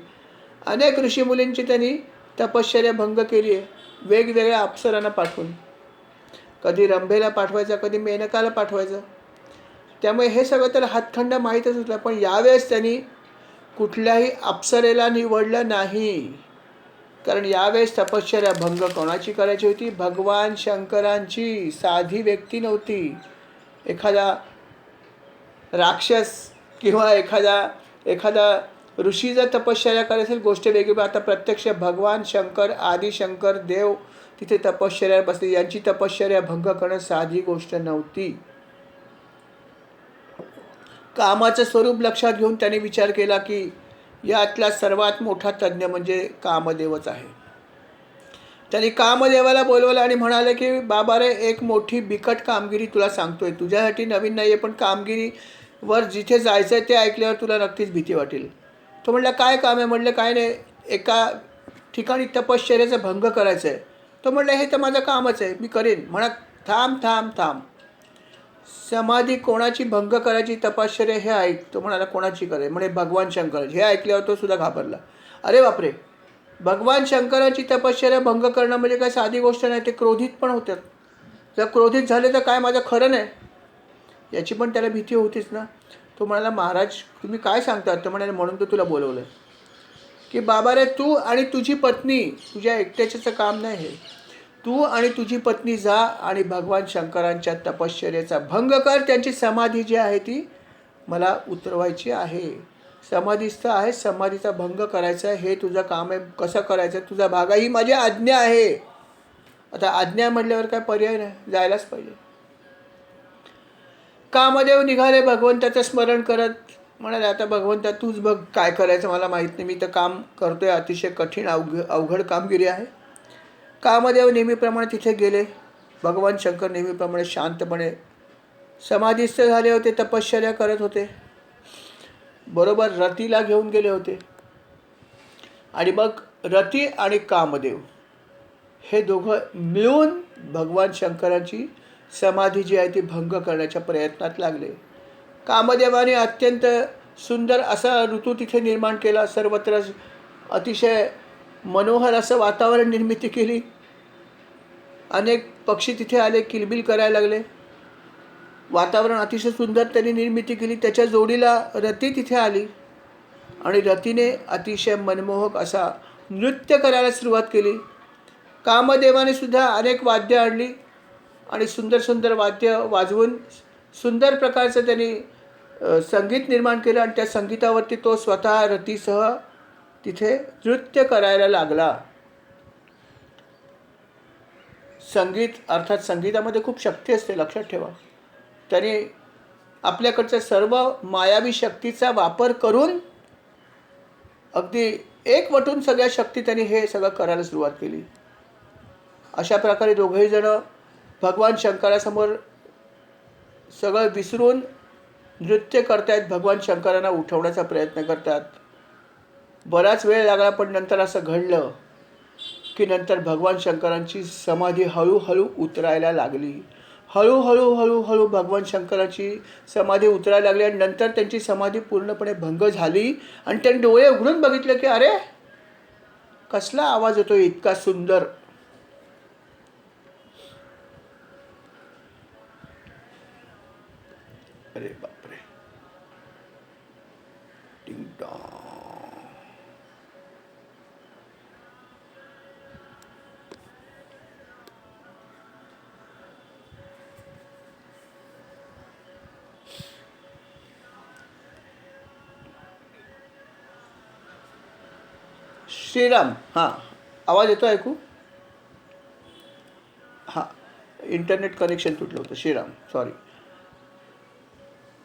अनेक ऋषी मुलींची त्यांनी तपश्चर्या भंग केली आहे, वेगवेगळ्या अप्सरांना पाठवून. कधी रंभेला पाठवायचं, कधी मेनकाला पाठवायचं. त्यामुळे हे सगळं त्याला हातखंडा माहीतच होतं, पण यावेळेस त्यांनी कुठल्याही अप्सरेला निवडलं नाही. कारण यावेळेस तपश्चर्या भंग कोणाची करायची होती? भगवान शंकरांची. साधी व्यक्ती नव्हती. एखादा राक्षस किंवा एखादा ऋषी जर तपश्चर्या करायची असेल गोष्ट वेगळी, पण आता प्रत्यक्ष भगवान शंकर, आदिशंकर देव तिथे तपश्चर्या बसले. यांची तपश्चर्या भंग करणं साधी गोष्ट नव्हती. कामाचं स्वरूप लक्षात घेऊन त्याने विचार केला की यातला सर्वात मोठा तज्ज्ञ म्हणजे कामदेवच आहे. त्यांनी कामदेवाला बोलवलं आणि म्हणाले की बाबा रे, एक मोठी बिकट कामगिरी तुला सांगतोय. तुझ्यासाठी नवीन नाही आहे, पण कामगिरीवर जिथे जायचं आहे ते ऐकल्यावर तुला नक्कीच भीती वाटेल. तो म्हटला काय काम आहे? म्हटलं काय नाही, एका ठिकाणी तपश्चर्याचा भंग करायचं आहे. तो म्हटलं हे तर माझं कामच आहे, मी करेन. म्हणा थांब थांब थांब, समाधी कोणाची भंग करायची तपश्चर्या हे ऐक. तो म्हणाला कोणाची करेल? म्हणे भगवान शंकर. हे ऐकल्यावर तो सुद्धा घाबरला. अरे बापरे, भगवान शंकराची तपश्चर्या भंग करणं म्हणजे काय साधी गोष्ट नाही. ते क्रोधित पण होतात. जर क्रोधित झाले तर काय माझं खरं नाही, याची पण त्याला भीती होतीच ना. तो म्हणाला महाराज तुम्ही काय सांगतात? तर म्हणाले म्हणून तर तुला बोलवलं की बाबा रे, तू आणि तुझी पत्नी, तुझ्या एकट्याचं काम नाही हे, तू आणि तुझी पत्नी जा आणि भगवान शंकरांच्या तपश्चर्याचा भंग कर. त्यांची समाधी जी आहे ती मला उतरवायची आहे. समाधीस्थ आहे, समाधीचा भंग करायचा आहे, हे तुझं काम आहे. कसं करायचं तुझा भाग आहे, ही माझी आज्ञा आहे. आता आज्ञा म्हटल्यावर काय पर्याय नाही, जायलाच पाहिजे. कामदेव निघाले भगवंताचं स्मरण करत. म्हणाले आता भगवंता तूच बघ काय करायचं, मला माहीत नाही, मी तर काम करतोय, अतिशय कठीण अवघड कामगिरी आहे. कामदेव नेहमीप्रमाणे तिथे गेले. भगवान शंकर नेहमीप्रमाणे शांतपणे समाधीस्थ झाले होते, तपश्चर्या करत होते. बरोबर रतीला घेऊन गेले होते आणि मग रती आणि कामदेव हे दोघं मिळून भगवान शंकरांची समाधी जी आहे ती भंग करण्याच्या प्रयत्नात लागले. कामदेवाने अत्यंत सुंदर असा ऋतू तिथे निर्माण केला. सर्वत्र अतिशय मनोहर असं वातावरण निर्मिती केली. अनेक पक्षी तिथे आले, किलबिल करायला लागले. वातावरण अतिशय सुंदर त्यांनी निर्मिती केली. त्याच्या जोडीला रती तिथे आली आणि रतीने अतिशय मनमोहक असा नृत्य करायला सुरुवात केली. कामदेवाने सुद्धा अनेक वाद्य आणली आणि सुंदर सुंदर वाद्य वाजवून सुंदर प्रकारचं त्यांनी संगीत निर्माण केलं आणि त्या संगीतावरती तो स्वतः रतीसह तिथे नृत्य करायला लागला. संगीत अर्थात संगीतामध्ये खूप शक्ती असते, लक्षात ठेवा. त्याने आपल्याकडच्या सर्व मायावी शक्तीचा वापर करून अगदी एकवटून सगळ्या शक्ती त्यांनी हे सगळं करायला सुरुवात केली. अशा प्रकारे दोघेही जण भगवान शंकरासमोर सगळं विसरून नृत्य करतायत, भगवान शंकरांना उठवण्याचा प्रयत्न करतात. बराच वेळ लागला, पण नंतर असं घडलं की नंतर भगवान शंकरांची समाधी हळूहळू उतरायला लागली. हळूहळू भगवान शंकराची समाधी उतरायला लागली आणि नंतर त्यांची समाधी पूर्णपणे भंग झाली आणि त्यांनी डोळे उघडून बघितले की अरे कसला आवाज येतो इतका सुंदर. अरे बापरे, टिंग टॉंग. श्रीराम. हां, आवाज येतो ऐकू? हां, इंटरनेट कनेक्शन तुटलं होतं. श्रीराम, सॉरी.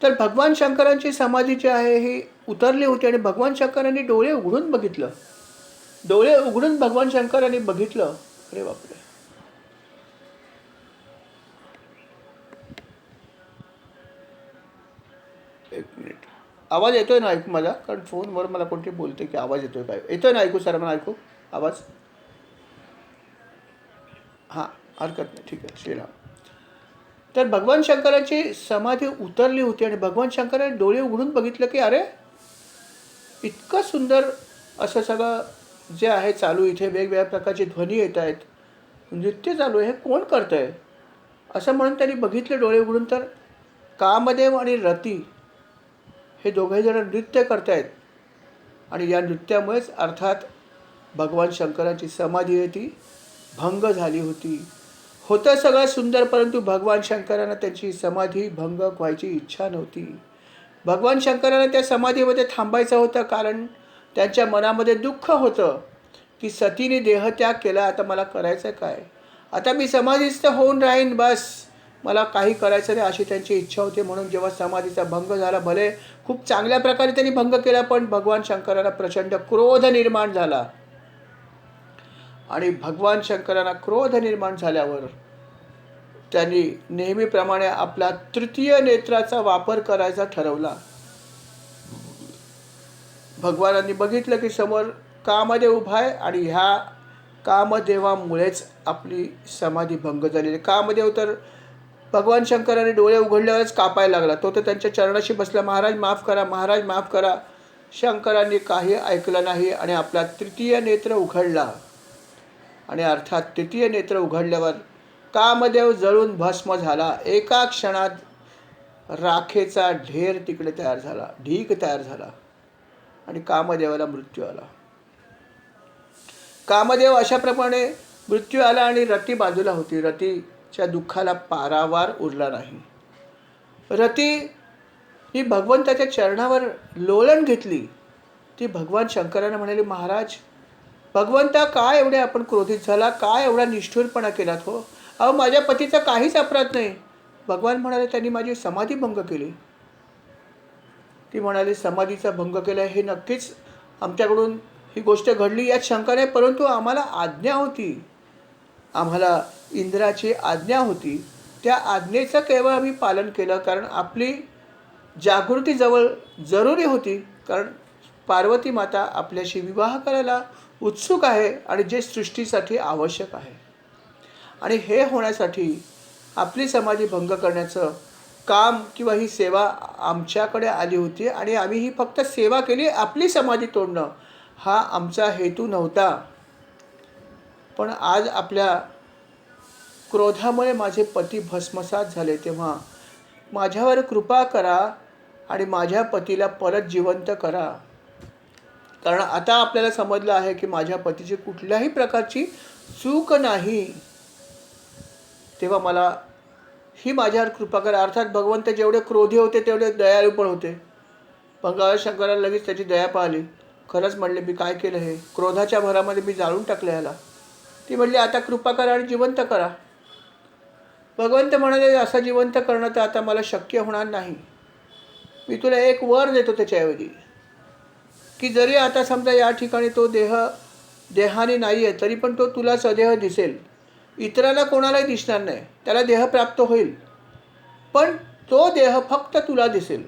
तर भगवान शंकरांची समाधी जी आहे ही उतरली होती आणि भगवान शंकरांनी डोळे उघडून बघितलं. डोळे उघडून भगवान शंकरांनी बघितलं. अरे बापरे! एक मिनिट. आवाज येतोय ना ऐकू माझा? कारण फोनवर मला कोणतरी बोलते की आवाज येतोय काय? येतोय ना ऐकू? सर्वांना ऐकू आवाज? हां, हरकत नाही. ठीक आहे. श्रीराम. तर भगवान शंकराची समाधी उतरली होती आणि भगवान शंकराने डोळे उघडून बघितलं की अरे, इतकं सुंदर असं सगळं जे आहे चालू, इथे वेगवेगळ्या प्रकारचे ध्वनी येत आहेत, नृत्य चालू आहे, हे कोण करतंय? असं म्हणून त्यांनी बघितलं डोळे उघडून, तर कामदेव आणि रती हे दोघंही जण नृत्य करतायत. आणि या नृत्यामुळेच अर्थात भगवान शंकराची समाधी आहे ती भंग झाली होती. होतं सगळं सुंदर, परंतु भगवान शंकरांना त्यांची समाधी भंग व्हायची इच्छा नव्हती. भगवान शंकरांना त्या समाधीमध्ये थांबायचं होतं, कारण त्यांच्या मनामध्ये दुःख होतं की सतीने देहत्याग केला, आता मला करायचं काय? आता मी समाधीस्थ होऊन राहीन, बस, मला काही करायचं नाही, अशी त्यांची इच्छा होती. म्हणून जेव्हा समाधीचा भंग झाला, भले खूप चांगल्या प्रकारे त्यांनी भंग केला, पण भगवान शंकरांना प्रचंड क्रोध निर्माण झाला. आणि भगवान शंकरांना क्रोध निर्माण झाल्यावर त्यांनी नेहमीप्रमाणे आपला तृतीय नेत्राचा वापर करायचा ठरवला. भगवानांनी बघितलं की समोर कामदेव उभा आहे आणि ह्या कामदेवामुळेच आपली समाधी भंग झालेली. कामदेव तर भगवान शंकराने डोळे उघडल्यावरच कापायला लागला. तो तर त्यांच्या चरणाशी बसला, महाराज माफ करा, महाराज माफ करा. शंकरांनी काही ऐकलं नाही आणि आपला तृतीय नेत्र उघडला. आणि अर्थात तृतीय नेत्र उघडल्यावर कामदेव जळून भस्म झाला. एका क्षणात राखेचा ढेर तिकडे तयार झाला, ढीग तयार झाला आणि कामदेवाला मृत्यू आला. कामदेव अशाप्रमाणे मृत्यू आला आणि रती बाजूला होती. रतीच्या दुःखाला पारावार उरला नाही. रती ही भगवंताच्या चरणावर लोळण घेतली. ती भगवान शंकरांना म्हणाली, महाराज भगवंता, काय एवढे आपण क्रोधित झाला? काय एवढा निष्ठुरपणा केलात हो? अहो, माझ्या पतीचा काहीच अपराध नाही. भगवान म्हणाले, त्यांनी माझी समाधी भंग केली. ती म्हणाली, समाधीचा भंग केला हे नक्कीच आमच्याकडून ही गोष्ट घडली, यात शंका नाही, परंतु आम्हाला आज्ञा होती, आम्हाला इंद्राची आज्ञा होती. त्या आज्ञेचं केवळ आम्ही पालन केलं, कारण आपली जागृती जवळ जरुरी होती. कारण पार्वती माता आपल्याशी विवाह करायला उत्सुक आहे आणि जे सृष्टीसाठी आवश्यक आहे. आणि हे होण्यासाठी आपली समाधी भंग करण्याचं काम किंवा ही सेवा आमच्याकडे आली होती आणि आम्ही ही फक्त सेवा केली. आपली समाधी तोडणं हा आमचा हेतू नव्हता. पण आज आपल्या क्रोधामुळे माझे पती भस्मसात झाले, तेव्हा माझ्यावर कृपा करा आणि माझ्या पतीला परत जिवंत करा. कारण आता आपल्याला समजलं आहे की माझ्या पतीची कुठल्याही प्रकारची चूक नाही, तेव्हा मला ही माझ्यावर कृपा करा. अर्थात भगवंत जेवढे क्रोधी होते तेवढे दयाळू पण होते. भगवान शंकराला लगेच त्याची दया पाहिली. खरंच म्हणले, मी काय केलं हे? क्रोधाच्या भरामध्ये मी जाळून टाकलं याला. ती म्हणली, आता कृपा करा आणि जिवंत करा. भगवंत म्हणाले, असं जिवंत करणं तर आता मला शक्य होणार नाही. मी तुला एक वर देतो त्याच्याऐवजी, की जरी आता समजा या ठिकाणी तो देहाने नाही आहे, तरी पण तो तुला सदेह दिसेल. इतराला कोणालाही दिसणार नाही, त्याला देह प्राप्त होईल, पण तो देह फक्त तुला दिसेल.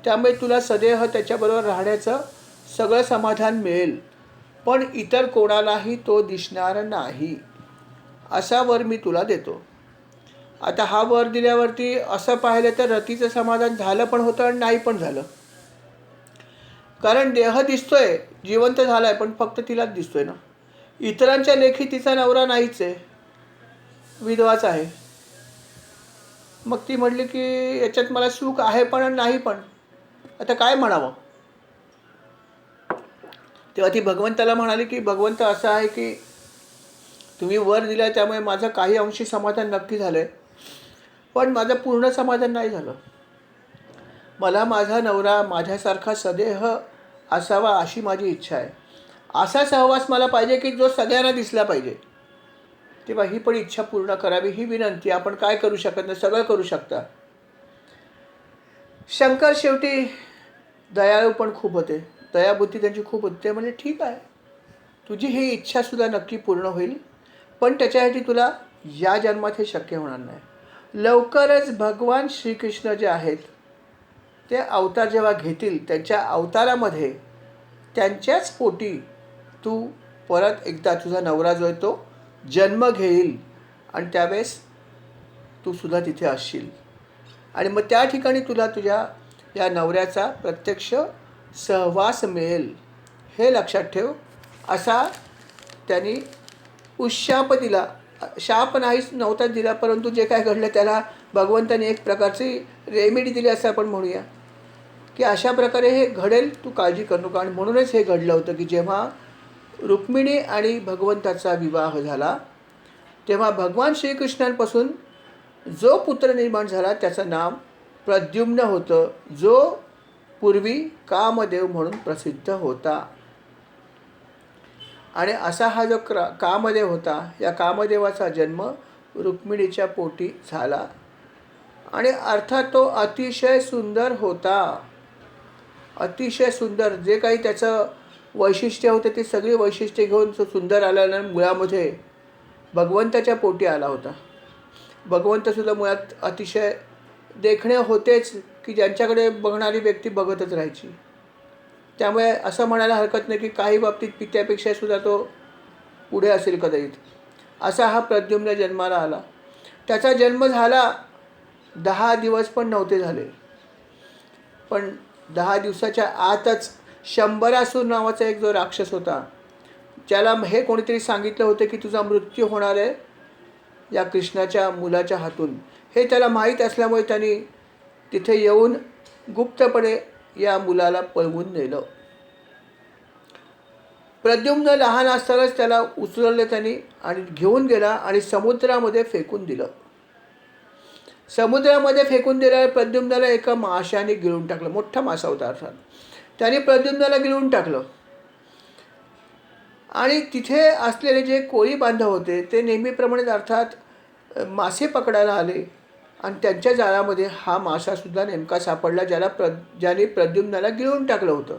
त्यामुळे तुला सदेह त्याच्याबरोबर राहण्याचं सगळं समाधान मिळेल, पण इतर कोणालाही तो दिसणार नाही. असा वर मी तुला देतो. आता हा वर दिल्यावरती असं पाहिलं तर रतीचं समाधान झालं पण होतं आणि नाही पण झालं. कारण देह दिसतोय, जिवंत झालाय, पण फक्त तिलाच दिसतोय ना. इतरांच्या लेखी तिचा नवरा नाहीच आहे, विधवाच आहे. मग ती म्हटली की याच्यात मला सुख आहे पण आणि नाही पण, आता काय म्हणावं? तेव्हा ती भगवंताला म्हणाली की भगवंत, असं आहे की तुम्ही वर दिला त्यामुळे माझं काही अंशी समाधान नक्की झालंय, पण माझं पूर्ण समाधान नाही झालं. मला माझा नवरा माझ्यासारखा सदेह असावा अशी माझी इच्छा आहे. असा सहवास मला पाहिजे की जो सगळ्यांना दिसला पाहिजे. तेव्हा ही पण इच्छा पूर्ण करावी ही विनंती. आपण काय करू शकत नाही, सगळं करू शकता. शंकर शेवटी दयाळू पण खूप होते, दयाबुद्धी त्यांची खूप होती. ते म्हणजे ठीक आहे, तुझी ही इच्छासुद्धा नक्की पूर्ण होईल, पण त्याच्यासाठी तुला या जन्मात हे शक्य होणार नाही. लवकरच भगवान श्रीकृष्ण जे आहेत ते अवतार जेव्हा घेतील, त्यांच्या अवतारामध्ये त्यांच्याच पोटी तू परत एकदा तुझा नवरा जो आहे तो जन्म घेईल आणि त्यावेळेस तू सुद्धा तिथे असशील. आणि मग त्या ठिकाणी तुला तुझ्या या नवऱ्याचा प्रत्यक्ष सहवास मिळेल, हे लक्षात ठेव. असा त्यांनी उशाप दिला. शाप नाहीच नव्हता दिला, परंतु जे काय घडलं त्याला भगवंताने एक प्रकारची रेमेडी दिली असं आपण म्हणूया, की अशा प्रकारे हे घडेल, तू काळजी करू नका. आणि म्हणूनच हे घडलं होतं की जेव्हा रुक्मिणी आणि भगवंताचा विवाह झाला तेव्हा भगवान श्रीकृष्णांपासून जो पुत्र निर्माण झाला त्याचं नाव प्रद्युम्न होतं, जो पूर्वी कामदेव म्हणून प्रसिद्ध होता. आणि असा हा जो कामदेव होता, या कामदेवाचा जन्म रुक्मिणीच्या पोटी झाला. आणि अर्थात तो अतिशय सुंदर होता, अतिशय सुंदर. जे काही त्याचं वैशिष्ट्य होते ती सगळी वैशिष्ट्ये घेऊन तो सुंदर आल्याने मुळामध्ये भगवंताच्या पोटी आला होता. भगवंतसुद्धा मुळात अतिशय देखणे होतेच की ज्यांच्याकडे बघणारी व्यक्ती बघतच राहायची. त्यामुळे असं म्हणायला हरकत नाही की काही बाबतीत पित्यापेक्षा सुद्धा तो पुढे असेल कदाचित. असा हा प्रद्युम्न जन्माला आला. त्याचा जन्म झाला 10 दिवस पण नव्हते झाले, पण 10 दिवसाच्या आतच शंभरासूर नावाचा एक जो राक्षस होता, ज्याला हे कोणीतरी सांगितलं होतं की तुझा मृत्यू होणार आहे या कृष्णाच्या मुलाच्या हातून, हे त्याला माहीत असल्यामुळे त्यांनी तिथे येऊन गुप्तपणे या मुलाला पळवून नेलं. प्रद्युम्न लहान असतानाच त्याला उचललं त्यांनी आणि घेऊन गेला आणि समुद्रामध्ये फेकून दिलं. समुद्रामध्ये फेकून दिल्यावर प्रद्युम्नाला एका माशाने गिळून टाकलं. मोठा मासा होता अर्थात. त्याने प्रद्युम्नाला गिळून टाकलं. आणि तिथे असलेले जे कोळी बांधव होते ते नेहमीप्रमाणे अर्थात मासे पकडायला आले आणि त्यांच्या जाळ्यामध्ये हा मासासुद्धा नेमका सापडला ज्याने प्रद्युम्नाला गिळून टाकलं होतं.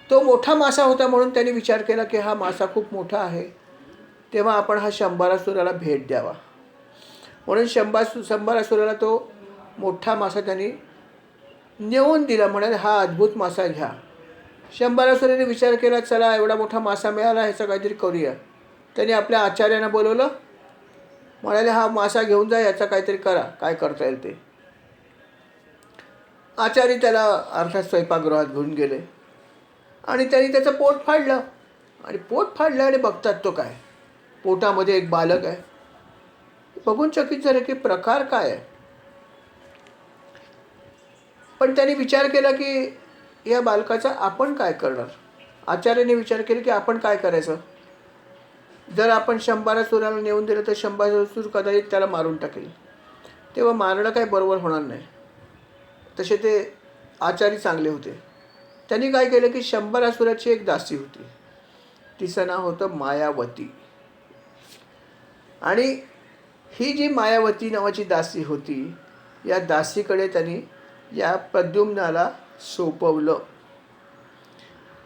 तो मोठा मासा होता म्हणून त्यांनी विचार केला की हा मासा खूप मोठा आहे, तेव्हा आपण हा शंभरासुराला भेट द्यावा. म्हणून शंभरासुराला तो मोठा मासा त्यांनी नेऊन दिला. म्हणाले हा अद्भुत मासा घ्या. शंभरासुराने विचार केला, चला एवढा मोठा मासा मिळाला, ह्याचं काहीतरी करूया. त्यांनी आपल्या आचार्यांना बोलवलं. म्हणाले हा मासा घेऊन जा, याचा काहीतरी करा, काय करता येईल ते. आचार्य त्याला अर्थात स्वयंपाकगृहात घेऊन गेले आणि त्यांनी त्याचं पोट फाडलं. आणि पोट फाडलं आणि बघतात तो काय, पोटामध्ये एक बालक आहे. बघून चकित झाले की प्रकार काय आहे. पण त्यांनी विचार केला की या बालकाचा आपण काय करणार. आचार्याने विचार केला की आपण काय करायचं. जर आपण शंभरासुराला नेऊन दिलं तर शंभरासूर कदाचित त्याला मारून टाकेल, तेव्हा मारणं काही बरोबर होणार नाही. तसे ते आचार्य चांगले होते. त्यांनी काय केलं की शंभरासुराची एक दासी होती, तिचं नाव होतं मायावती. आणि ही जी मायावती नावाची दासी होती, या दासीकडे त्यांनी या प्रद्युम्नाला सोपवलं.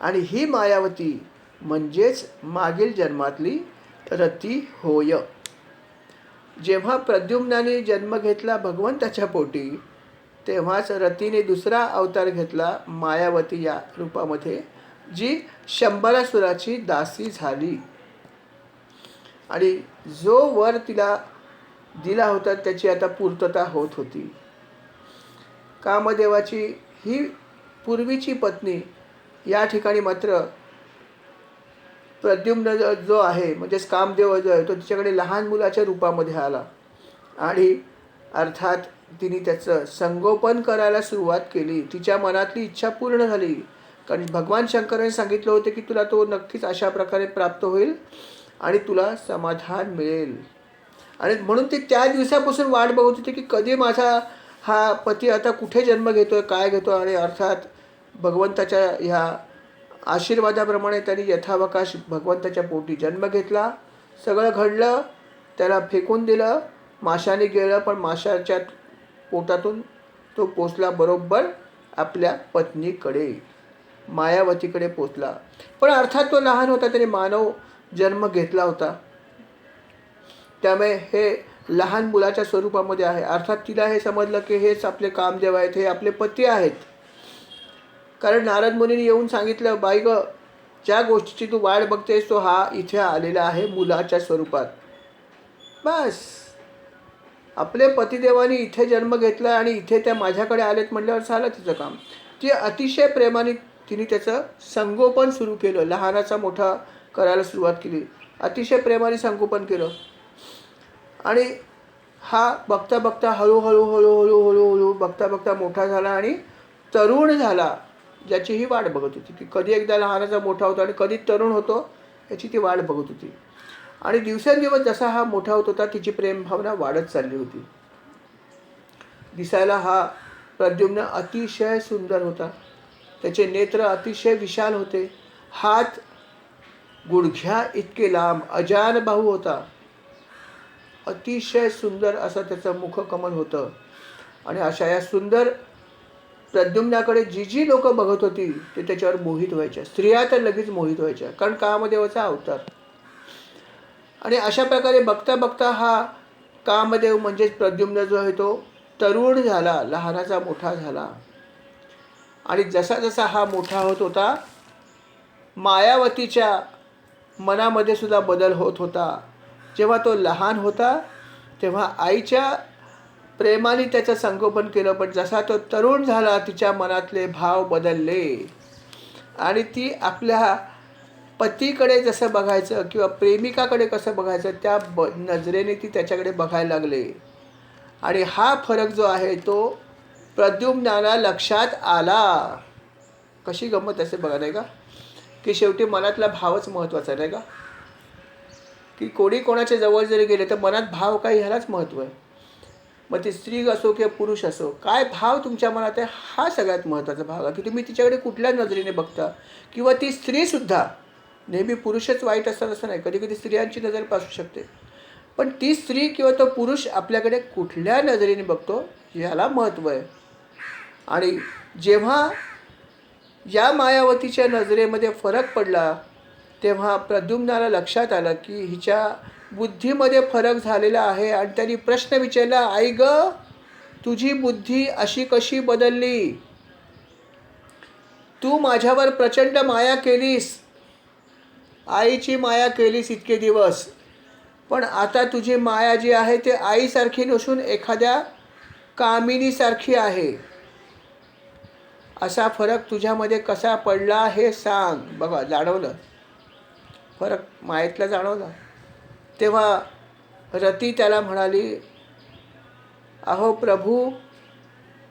आणि ही मायावती म्हणजेच मागील जन्मातली रती होय. जेव्हा प्रद्युम्नाने जन्म घेतला भगवंताच्या पोटी, तेव्हाच रतीने दुसरा अवतार घेतला मायावती या रूपामध्ये, जी शंभरासुराची दासी झाली. आणि जो वर तिला दिला होता त्याची आता पूर्तता होत होती. कामदेवाची ही पूर्वीची पत्नी या ठिकाणी मात्र प्रद्युम्न जो आहे म्हणजेच कामदेव जो आहे तो तिच्याकडे लहान मुलाच्या रूपामध्ये आला. आणि अर्थात तिने त्याचं संगोपन करायला सुरुवात केली. तिच्या मनातली इच्छा पूर्ण झाली, कारण भगवान शंकरांनी सांगितलं होतं की तुला तो नक्कीच अशा प्रकारे प्राप्त होईल आणि तुला समाधान मिळेल. आणि म्हणून ती त्या दिवसापासून वाट बघत होती की कधी माझा हा पती आता कुठे जन्म घेतोय, काय घेतो. आणि अर्थात भगवंताच्या ह्या आशीर्वादाप्रमाणे त्यांनी यथावकाश भगवंताच्या पोटी जन्म घेतला. सगळं घडलं, त्याला फेकून दिलं, माशाने गेलं, पण माशाच्या पोटातून तो पोचला बरोबर आपल्या पत्नीकडे, मायावतीकडे पोचला. पण अर्थात तो लहान होता, त्याने मानव जन्म घेतला होता, त्यामुळे हे लहान मुलाच्या स्वरूपामध्ये आहे. अर्थात तिला हे समजलं की हेच आपले कामदेव आहेत, हे आपले पती आहेत. कारण नारद मुनीने येऊन सांगितलं, बाई ग, ज्या गोष्टीची तू वाट बघतेस तो हा इथे आलेला आहे मुलाच्या स्वरूपात. बस, आपले पतिदेवानी इथे जन्म घेतला आणि इथे त्या माझ्याकडे आलेत म्हटल्यावर झालं तिचं काम. ती अतिशय प्रेमाने तिने त्याचं संगोपन सुरू केलं, लहानाचा मोठा करायला सुरुवात केली, अतिशय प्रेमाने संगोपन केलं. आणि हा बघता बघता हळूहळू हळूहळू हळूहळू बघता बघता मोठा झाला आणि तरुण झाला, ज्याची ही वाट बघत होती. की कधी एकदा लहानाचा मोठा होतो आणि कधी तरुण होतो याची ती वाट बघत होती. आणि दिवसेंदिवस जसा हा मोठा होत होता तिची प्रेमभावना वाढत चालली होती. दिसायला हा प्रद्युम्न अतिशय सुंदर होता, त्याचे नेत्र अतिशय विशाल होते, हात गुडघ्या इतके लांब, अजान बाहू होता, अतिशय सुंदर असं त्याचं मुखकमल होतं. आणि अशा या सुंदर प्रद्युम्नाकडे जी जी लोक बघत होती ते त्याच्यावर मोहित व्हायच्या. स्त्रिया तर लगेच मोहित व्हायच्या, कारण कामदेवाचा अवतार. आणि अशा प्रकारे बघता बघता हा कामदेव म्हणजेच प्रद्युम्न जो आहे तो तरुण झाला, लहानाचा मोठा झाला. आणि जसा जसा हा मोठा होत होता मायावतीच्या मनामध्ये सुद्धा बदल होत होता. जेव्हा तो लहान होता तेव्हा आईच्या प्रेमाने त्याचं संगोपन केलं, पण जसा तो तरुण झाला तिच्या मनातले भाव बदलले आणि ती आपल्या पतीकडे जसं बघायचं किंवा प्रेमिकाकडे कसं बघायचं त्या नजरेने ती त्याच्याकडे बघायला लागले. आणि हा फरक जो आहे तो प्रद्युम्नाला लक्षात आला. कशी गंमत असे बघा, नाही का, की शेवटी मनातला भावच महत्त्वाचा, नाही का, की कोणी कोणाच्या जवळ जरी गेले तर मनात भाव काय ह्यालाच महत्त्व आहे. मग ती स्त्री असो किंवा पुरुष असो, काय भाव तुमच्या मनात आहे हा सगळ्यात महत्त्वाचा भाग आहे, की तुम्ही तिच्याकडे कुठल्या नजरेने बघता. किंवा ती स्त्रीसुद्धा, नेहमी पुरुषच वाईट असतात असं नाही, कधी कधी स्त्रियांची नजर पासू शकते, पण ती स्त्री किंवा तो पुरुष आपल्याकडे कुठल्या नजरेने बघतो ह्याला महत्त्व आहे. आणि जेव्हा या मायावतीच्या नजरेमध्ये फरक पडला तेव्हा प्रद्युम्नाला लक्षात आलं की हिच्या बुद्धीमध्ये फरक झालेला आहे. आणि त्यांनी प्रश्न विचारला, आई ग, तुझी बुद्धी अशी कशी बदलली? तू माझ्यावर प्रचंड माया केलीस, आईची माया केलीस इतके दिवस, पण आता तुझी माया जी आहे ते आईसारखी नसून एखाद्या कामिनीसारखी आहे. असा फरक तुझ्यामध्ये कसा पडला हे सांग. बघा, जाणवलं फरक, मायेतला जाणवला. तेव्हा रती त्याला म्हणाली, अहो प्रभू,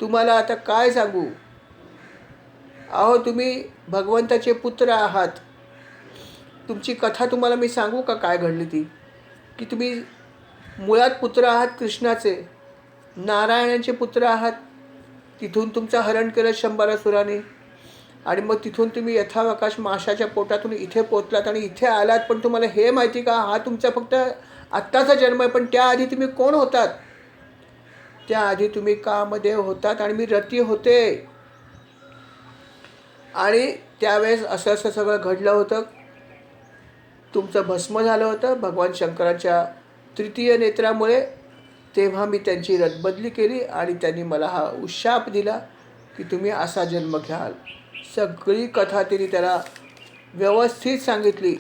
तुम्हाला आता काय सांगू, अहो तुम्ही भगवंताचे पुत्र आहात, तुमची कथा तुम्हाला मी सांगू का काय घडली ती, की तुम्ही मुळात पुत्र आहात कृष्णाचे, नारायणाचे पुत्र आहात. तिथून तुमचं हरण केलं शंभरासुराने आणि मग तिथून तुम्ही यथावकाश माशाच्या पोटातून इथे पोचलात आणि इथे आलात. पण तुम्हाला हे माहिती का, हा तुमचा फक्त आत्ताचा जन्म आहे, पण त्याआधी तुम्ही कोण होतात? त्याआधी तुम्ही कामदेव होतात आणि मी रती होते. आणि त्यावेळेस असं असं सगळं घडलं होतं, तुमचं भस्म झालं होतं भगवान शंकराच्या तृतीय नेत्रामुळे. तेव्हा मी त्यांची रदबदली केली आणि त्यांनी मला हा उशाप दिला की तुम्ही असा जन्म घ्याल. सगळी कथा तिने त्याला व्यवस्थित सांगितली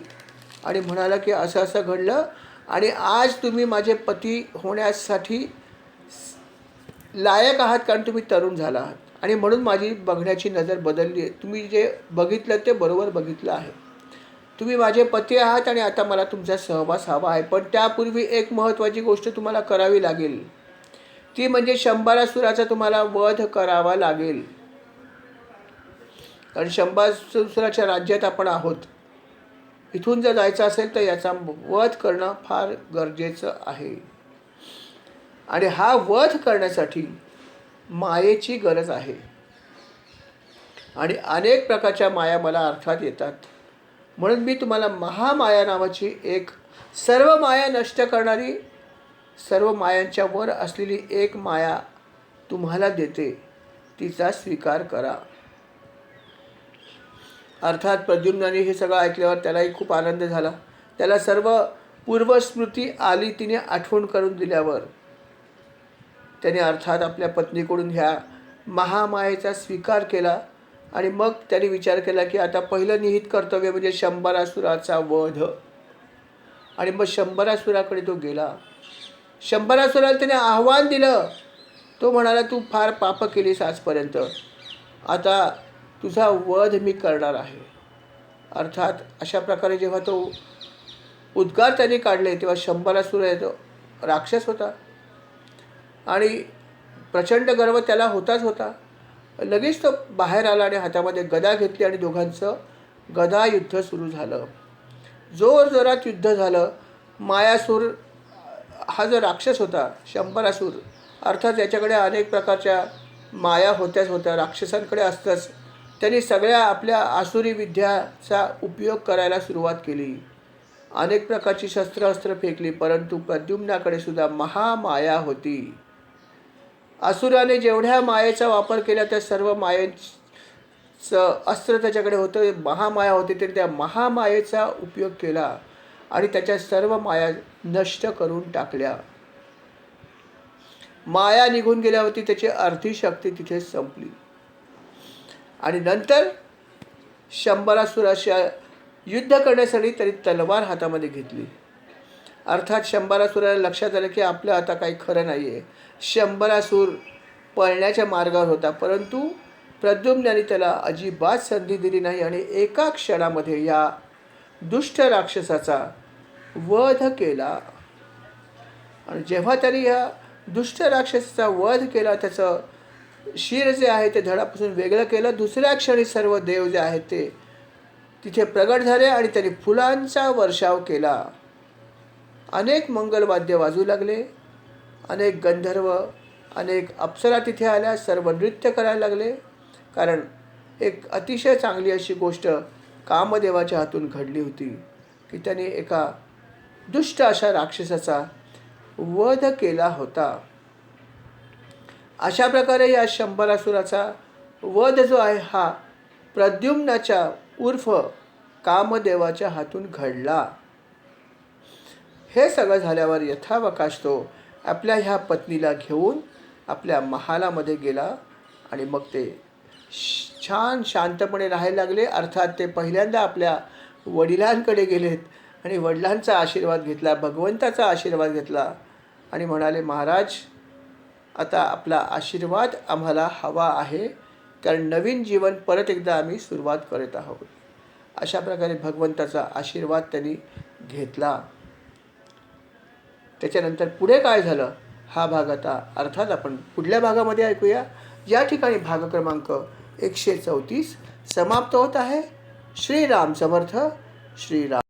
आणि म्हणाला की असं असं घडलं आणि आज तुम्ही माझे पती होण्यासाठी लायक आहात, कारण तुम्ही तरुण झाला आहात आणि म्हणून माझी बघण्याची नजर बदलली आहे. तुम्ही जे बघितलं ते बरोबर बघितलं आहे. तुम्ही माझे पती आहात आणि आता मला तुमचा सहवास हवा आहे. पण त्यापूर्वी एक महत्त्वाची गोष्ट तुम्हाला करावी लागेल, ती म्हणजे शंभरासुराचा तुम्हाला वध करावा लागेल. कारण शंभरासुराच्या राज्यात आपण आहोत. इथून जर जायचं असेल तर याचा वध करणं फार गरजेचं आहे. आणि हा वध करण्यासाठी मायेची गरज आहे. आणि अनेक प्रकारच्या माया मला अर्थात येतात. म्हणून मी तुम्हाला महामाया नावाची एक सर्व माया नष्ट करणारी, सर्व मायांच्या वर असलेली एक माया तुम्हाला देते, तिचा स्वीकार करा. अर्थात प्रद्युम्नाने हे सगळं ऐकल्यावर त्यालाही खूप आनंद झाला. त्याला सर्व पूर्वस्मृती आली. तिने आठवण करून दिल्यावर त्याने अर्थात आपल्या पत्नीकडून ह्या महामायेचा स्वीकार केला. आणि मग त्याने विचार केला की आता पहिलं निहित कर्तव्य म्हणजे शंभरासुराचा वध. आणि मग शंभरासुराकडे तो गेला. शंभरासुराला त्याने आव्हान दिलं. तो म्हणाला, तू फार पाप केलीस आजपर्यंत, आता तुझा वध मी करणार आहे. अर्थात अशा प्रकारे जेव्हा तो उद्गार त्याने काढले तेव्हा शंभरासुर तो राक्षस होता आणि प्रचंड गर्व त्याला होताच होता. लगेच तो बाहेर आला आणि हातामध्ये गदा घेतली आणि दोघांचं गदा युद्ध सुरू झालं. जोरजोरात युद्ध झालं. मायासूर हा जो राक्षस होता, शंभरासूर, अर्थात याच्याकडे अनेक प्रकारच्या माया होत्याच होत्या, राक्षसांकडे असतंच. त्यांनी सगळ्या आपल्या आसुरी विद्याचा उपयोग करायला सुरुवात केली. अनेक प्रकारची शस्त्रास्त्र फेकली, परंतु प्रद्युम्नाकडे सुद्धा महामाया होती. असुराने जेवढ्या मायेचा वापर केला त्या सर्व मायेचं अस्त्र त्याच्याकडे होतं, महामाया होती. त्याने त्या महामायेचा उपयोग केला आणि त्याच्या सर्व माया नष्ट करून टाकल्या. माया निघून गेल्यावरती त्याची अर्धी शक्ती तिथे संपली. आणि नंतर शंभरासुराशी युद्ध करण्यासाठी त्यांनी तलवार हातामध्ये घेतली. अर्थात शंभरासुराला लक्षात आलं की आपलं आता काही खरं नाही आहे. शंभरासूर पळण्याच्या मार्गावर होता, परंतु प्रद्युम्नाने त्याला अजिबात संधी दिली नाही आणि एका क्षणामध्ये या दुष्ट राक्षसाचा वध केला. आणि जेव्हा त्याने या दुष्ट राक्षसाचा वध केला, त्याचं शिर जे आहे ते धडापासून वेगळं केलं, दुसऱ्या क्षणी सर्व देव जे आहेत ते तिथे प्रगट झाले आणि त्यांनी फुलांचा वर्षाव केला. अनेक मंगलवाद्य वाजू लागले, अनेक गंधर्व, अनेक अप्सरा तिथे आल्या, सर्व नृत्य करायला लागले. कारण एक अतिशय चांगली अशी गोष्ट कामदेवाच्या हातून घडली होती की त्याने एका दुष्ट अशा राक्षसाचा वध केला होता. अशा प्रकारे या शंभरासुराचा वध जो आहे हा प्रद्युम्नाच्या उर्फ कामदेवाच्या हातून घडला. हे सगळं झाल्यावर यथावकाश तो आपल्या ह्या पत्नीला घेऊन आपल्या महालामध्ये गेला आणि मग ते छान शांतपणे राहायला लागले. अर्थात ते पहिल्यांदा आपल्या वडिलांकडे गेलेत आणि वडिलांचा आशीर्वाद घेतला, भगवंताचा आशीर्वाद घेतला आणि म्हणाले, महाराज आता आपला आशीर्वाद आम्हाला हवा आहे, कारण नवीन जीवन परत एकदा आम्ही सुरुवात करत आहोत. अशा प्रकारे भगवंताचा आशीर्वाद त्यांनी घेतला. त्याच्यानंतर पुढे काय झालं हा भाग आता अर्थात आपण पुढल्या भागामध्ये ऐकूया. या ठिकाणी भाग क्रमांक 134 समाप्त होत आहे. श्रीराम समर्थ. श्रीराम.